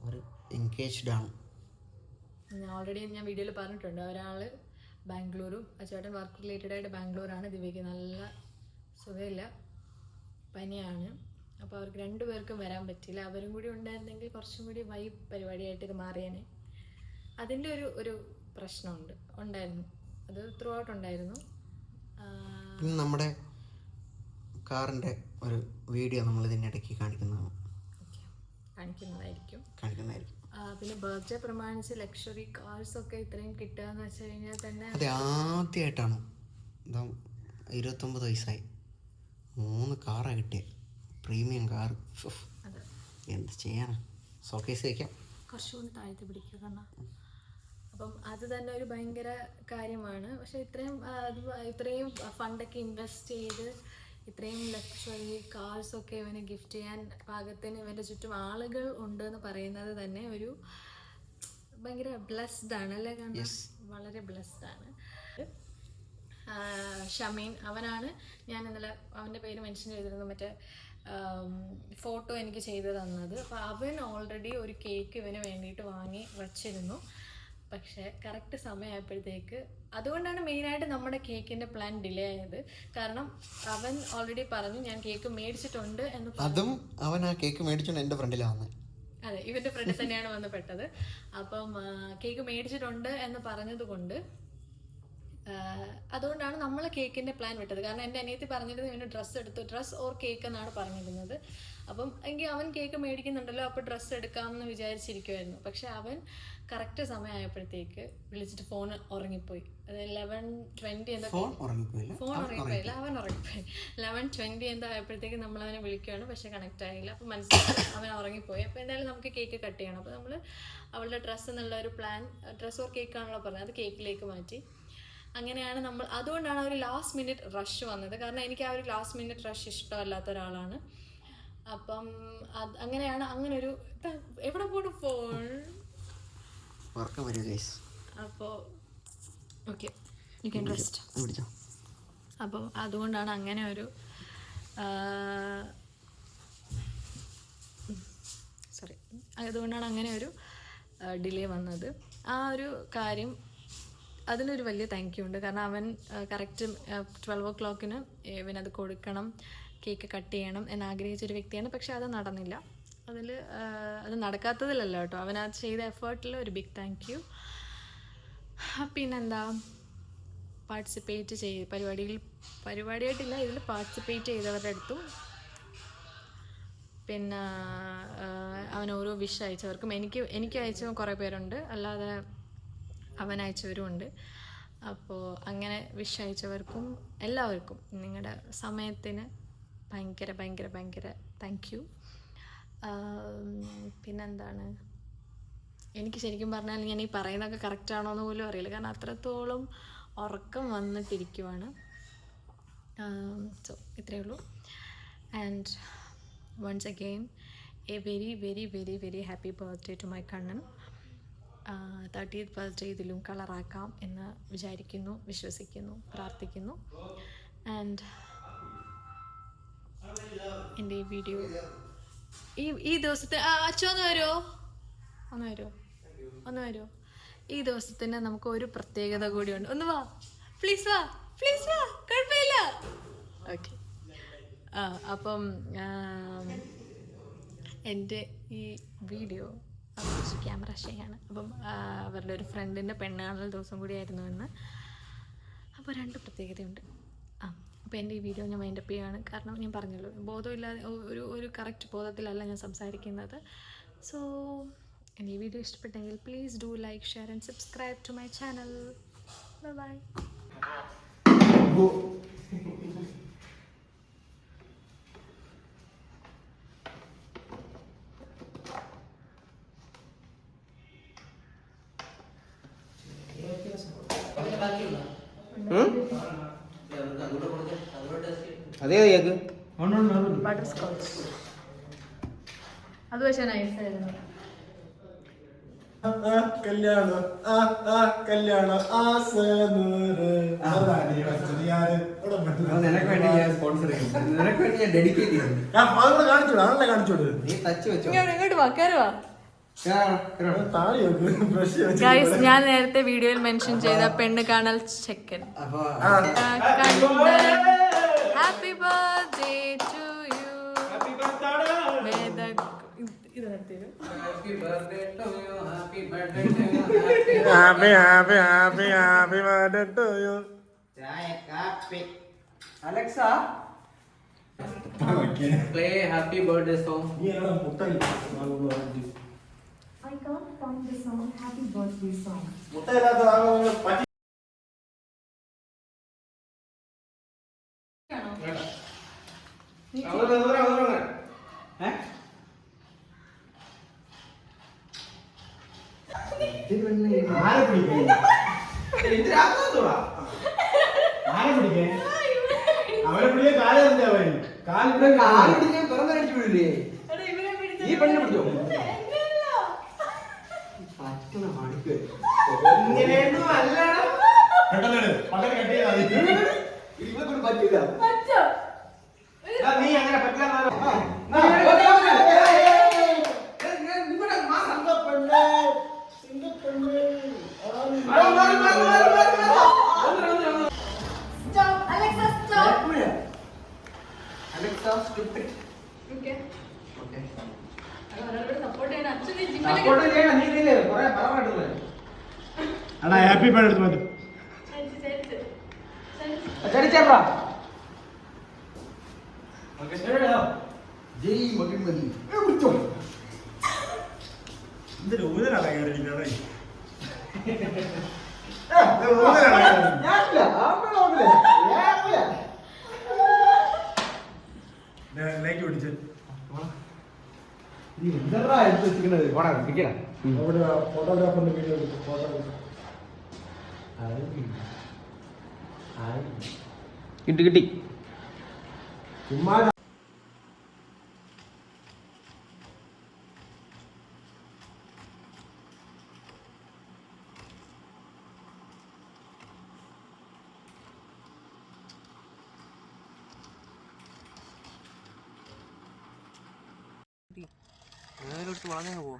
അവർ എൻഗേജ്ഡ് ആണ്. ഓൾറെഡി ഞാൻ വീഡിയോയിൽ പറഞ്ഞിട്ടുണ്ട്, ഒരാൾ ബാംഗ്ലൂരും, ആ ചേട്ടൻ വർക്ക് റിലേറ്റഡ് ആയിട്ട് ബാംഗ്ലൂരാണ്. ദിവ്യയ്ക്ക് നല്ല സുഖമില്ല, പനിയാണ്. അപ്പോൾ അവർക്ക് 2 പേർക്കും വരാൻ പറ്റില്ല. അവരും കൂടി ഉണ്ടായിരുന്നെങ്കിൽ കുറച്ചും കൂടി വൈബ് പരിപാടിയായിട്ട് ഇത് മാറിയേനെ. അതിൻ്റെ ഒരു പ്രശ്നമുണ്ട്, ഉണ്ടായിരുന്നു. അത് ത്രൂ ഔട്ട് ഉണ്ടായിരുന്നു. പിന്നെ നമ്മുടെ കാറിൻ്റെ ഒരു വീഡിയോ നമ്മൾ ഇതിനിടയ്ക്ക് കാണിക്കുന്നതായിരിക്കും. പിന്നെ ബർത്ത്ഡേ പ്രമാണിച്ച് ലക്ഷറി കാർസ് ഒക്കെ ഇത്രയും കിട്ടുക എന്ന് വെച്ച് കഴിഞ്ഞാൽ തന്നെ അത് ആദ്യമായിട്ടാണ്. 29 വയസ്സായി 3 കാറാണ് കിട്ടിയത്, പ്രീമിയം കാർ. എന്ത് ചെയ്യാനാ, ഷോക്കേസ് വയ്ക്കാം. കുറച്ചുകൂടി താഴ്ത്തി പിടിക്കുക കാരണം. അപ്പം അത് തന്നെ ഒരു ഭയങ്കര കാര്യമാണ്. പക്ഷെ ഇത്രയും ഫണ്ടൊക്കെ ഇൻവെസ്റ്റ് ചെയ്ത് ഇത്രയും ലക്ഷറി കാർസൊക്കെ ഇവന് ഗിഫ്റ്റ് ചെയ്യാൻ പാകത്തിന് ഇവൻ്റെ ചുറ്റും ആളുകൾ ഉണ്ട് എന്ന് പറയുന്നത് തന്നെ ഒരു ഭയങ്കര ബ്ലെസ്ഡ് ആണ് അല്ലേ? കാരണം വളരെ ബ്ലെസ്ഡ് ആണ്. ഷമീൻ, അവനാണ് ഞാൻ ഇന്നലെ അവൻ്റെ പേര് മെൻഷൻ ചെയ്തിരുന്നു, മറ്റേ ഫോട്ടോ എനിക്ക് ചെയ്ത് തന്നത്. അപ്പോൾ അവൻ ഓൾറെഡി ഒരു കേക്ക് ഇവന് വേണ്ടിയിട്ട് വാങ്ങി വച്ചിരുന്നു. പക്ഷേ കറക്റ്റ് സമയമായപ്പോഴത്തേക്ക്, അതുകൊണ്ടാണ് മെയിനായിട്ട് നമ്മുടെ കേക്കിൻ്റെ പ്ലാൻ ഡിലേ ആയത്. കാരണം അവൻ ഓൾറെഡി പറഞ്ഞു ഞാൻ കേക്ക് മേടിച്ചിട്ടുണ്ട് എന്ന്. അതും അവൻ ആ കേക്ക് മേടിച്ചോണ്ട് എൻ്റെ ഫ്രണ്ടിലാണ്. അതെ, ഇവൻ്റെ ഫ്രണ്ട് തന്നെയാണ് വന്ന് പെട്ടത്. അപ്പം കേക്ക് മേടിച്ചിട്ടുണ്ട് എന്ന് പറഞ്ഞത് കൊണ്ട് അതുകൊണ്ടാണ് നമ്മൾ കേക്കിൻ്റെ പ്ലാൻ വിട്ടത്. കാരണം എൻ്റെ അനിയത്തി പറഞ്ഞിരുന്നത് ഇവന് ഡ്രസ്സ് ഓർ കേക്ക് എന്നാണ് പറഞ്ഞിരുന്നത്. അപ്പം എങ്കിൽ അവൻ കേക്ക് മേടിക്കുന്നുണ്ടല്ലോ, അപ്പോൾ ഡ്രസ്സ് എടുക്കാമെന്ന് വിചാരിച്ചിരിക്കുമായിരുന്നു. പക്ഷെ അവൻ കറക്റ്റ് സമയമായപ്പോഴത്തേക്ക് വിളിച്ചിട്ട് ഫോൺ ഉറങ്ങിപ്പോയി. അത് 11:20 എന്താ, ഫോൺ ഉറങ്ങിപ്പോയില്ല, അവൻ ഉറങ്ങിപ്പോയി. 11:20 എന്താ ആയപ്പോഴത്തേക്ക് നമ്മൾ അവനെ വിളിക്കുകയാണ്, പക്ഷെ കണക്റ്റ് ആയില്ല. അപ്പോൾ മനസ്സിലായി അവൻ ഉറങ്ങിപ്പോയി. അപ്പോൾ എന്തായാലും നമുക്ക് കേക്ക് കട്ട് ചെയ്യണം. അപ്പോൾ നമ്മൾ അവളുടെ ഡ്രസ്സ് എന്നുള്ള ഒരു പ്ലാൻ, ഡ്രസ്സ് ഓർ കേക്കാണല്ലോ പറഞ്ഞത്, അത് കേക്കിലേക്ക് മാറ്റി. അങ്ങനെയാണ് നമ്മൾ, അതുകൊണ്ടാണ് ഒരു ലാസ്റ്റ് മിനിറ്റ് റഷ് വന്നത്. കാരണം എനിക്ക് ആ ഒരു ലാസ്റ്റ് മിനിറ്റ് റഷ് ഇഷ്ടമല്ലാത്ത ഒരാളാണ്. അപ്പം അങ്ങനെയാണ് അങ്ങനൊരു എവിടെ പോയിട്ട് ഫോൺ അപ്പോൾ ഓക്കെ യു ക്യാൻ റെസ്റ്റ്. അപ്പം അതുകൊണ്ടാണ് അങ്ങനെ ഒരു അതുകൊണ്ടാണ് അങ്ങനെ ഒരു ഡിലേ വന്നത്. ആ ഒരു കാര്യം, അതിനൊരു വലിയ താങ്ക് യു ഉണ്ട്. കാരണം അവൻ കറക്റ്റ് 12 o'clock ഇവനത് കൊടുക്കണം, കേക്ക് കട്ട് ചെയ്യണം എന്നാഗ്രഹിച്ചൊരു വ്യക്തിയാണ്. പക്ഷെ അത് നടന്നില്ല. അത് നടക്കാത്തതിലല്ല കേട്ടോ, അവനത് ചെയ്ത എഫേർട്ടിൽ ഒരു ബിഗ് താങ്ക് യു. പിന്നെന്താ, പാർട്ടിസിപ്പേറ്റ് പരിപാടിയായിട്ടില്ല, ഇതിൽ പാർട്ടിസിപ്പേറ്റ് ചെയ്തവരുടെ അടുത്തും പിന്നെ അവൻ ഓരോ വിഷ് അയച്ചവർക്കും, എനിക്ക് അയച്ച കുറേ പേരുണ്ട്, അല്ലാതെ അവൻ അയച്ചവരും ഉണ്ട്. അപ്പോൾ അങ്ങനെ വിഷ് അയച്ചവർക്കും എല്ലാവർക്കും നിങ്ങളുടെ സമയത്തിന് ഭയങ്കര ഭയങ്കര ഭയങ്കര താങ്ക് യു. പിന്നെന്താണ്, എനിക്ക് ശരിക്കും പറഞ്ഞാൽ ഞാൻ ഈ പറയുന്നതൊക്കെ കറക്റ്റാണോ എന്ന് പോലും അറിയില്ല. കാരണം അത്രത്തോളം ഉറക്കം വന്നിട്ടിരിക്കുവാണ്. സോ ഇത്രയേ ഉള്ളൂ. And once again a very very very very happy birthday to my Kannan. 30th birthday ഇതിലും കളറാക്കാം എന്ന് വിചാരിക്കുന്നു, വിശ്വസിക്കുന്നു, പ്രാർത്ഥിക്കുന്നു. ആൻഡ് എൻ്റെ ഈ വീഡിയോ ഈ ദിവസത്തെ ഒന്ന് വരുമോ ഈ ദിവസത്തിന് നമുക്ക് ഒരു പ്രത്യേകത കൂടിയുണ്ട്. ഒന്ന് വാ പ്ലീസ്, വാ കുഴപ്പമില്ല. ഓക്കെ, അപ്പം എൻ്റെ ഈ വീഡിയോ ക്യാമറ ഷെയാണ്. അപ്പം അവരുടെ ഒരു ഫ്രണ്ടിൻ്റെ പെണ്ണുകാണൽ ദിവസം കൂടിയായിരുന്നു എന്ന്. അപ്പോൾ 2 പ്രത്യേകതയുണ്ട്. അപ്പോൾ എൻ്റെ ഈ വീഡിയോ ഞാൻ വൈൻഡപ്പ് ചെയ്യുകയാണ്. കാരണം ഞാൻ പറഞ്ഞല്ലോ, ബോധമില്ലാതെ ഒരു കറക്റ്റ് ബോധത്തിലല്ല ഞാൻ സംസാരിക്കുന്നത്. സോ എൻ്റെ ഈ വീഡിയോ ഇഷ്ടപ്പെട്ടെങ്കിൽ please do like, share and subscribe to my channel. Bye. അതേ കേക്ക് ബട്ടർ സ്കോച്ച് അത് പക്ഷേ നൈസായിരുന്നു. കല്യാണം കല്യാണം നിനക്ക് വേണ്ടി ഞാൻ സ്പോൺസർ ചെയ്യും, നിനക്ക് വേണ്ടി ഞാൻ ഡെഡിക്കേറ്റ് ചെയ്യും. കാണിച്ചോട് ആണല്ലേ കാണിച്ചോട് നീ ടച്ച് വെച്ചോ. ഇങ്ങോട്ട് വാ, കയറുവാ. താഴെ വെക്ക് ബ്രഷ് ഗൈസ്, ഞാൻ നേരത്തെ വീഡിയോയിൽ മെൻഷൻ ചെയ്ത പെണ്ണ് കാണൽ ചെക്കൻ. അപ്പൊ ഹാപ്പി ബർത്ത്ഡേ ടു യു. ഇത് നിർത്തിയോ? Happy birthday to you, happy birthday to you, happy happy happy happy birthday to you. ചായ കാപ്പി. Alexa play happy birthday song. നീ എടാ മുട്ടൽ I can't find the song Happy Birthday song. മുട്ടയില്ലാത്ത പറ്റി ആരെ പിടിക്കാൻ ആരെ പിടിക്കാൻ അവനെ പിടിക്കാൻ കാലം എന്താ അവൻ കാലിവിടെ ഞാൻ പിറന്നടിച്ചു വിടില്ലേ? ഈ പെണ്ണിനെ പിടിച്ചോ? പറ്റണ മണിക്ക് ഇങ്ങനെയൊന്നും അല്ല പെട്ടെന്ന് പകരം കെട്ടിയതാ ഇവിടെ കൊണ്ട് പറ്റില്ല. നീ അങ്ങനെ പറ്റില്ല Stop, Alexa, stop. Alexa skip it. Okay. Okay. Support ചെയ്യാൻ actually സപ്പോർട്ട് ചെയ്യണം. നീ ഇതില്ലേ കുറേ പറവട്ടുള്ളേ. അടാ ഹാപ്പി ബർത്ത്ഡേ എടുത്ത് മാറ്റും ചടിച്ചേപ്പാ. ജയ് മകൻ മതി. വിളിച്ചോ. എന്തൊരു ഊതലാണ് കയറിയിരിക്കുന്നത് ഞാനില്ല. അവിടെ നോക്കില്ല. ഞാനില്ല. ലൈറ്റ് പിടിച്ച് നീ എന്താ എടുത്ത് വെച്ചിരിക്കുന്നത്? പോടാ പിടിക്കണം. അവിടെ ഫോട്ടോഗ്രാഫറിന്റെ വീഡിയോ എടുക്കും ഫോട്ടോ കിട്ടി കിട്ടി. ചുമ്മാ വളഞ്ഞു പോവാ.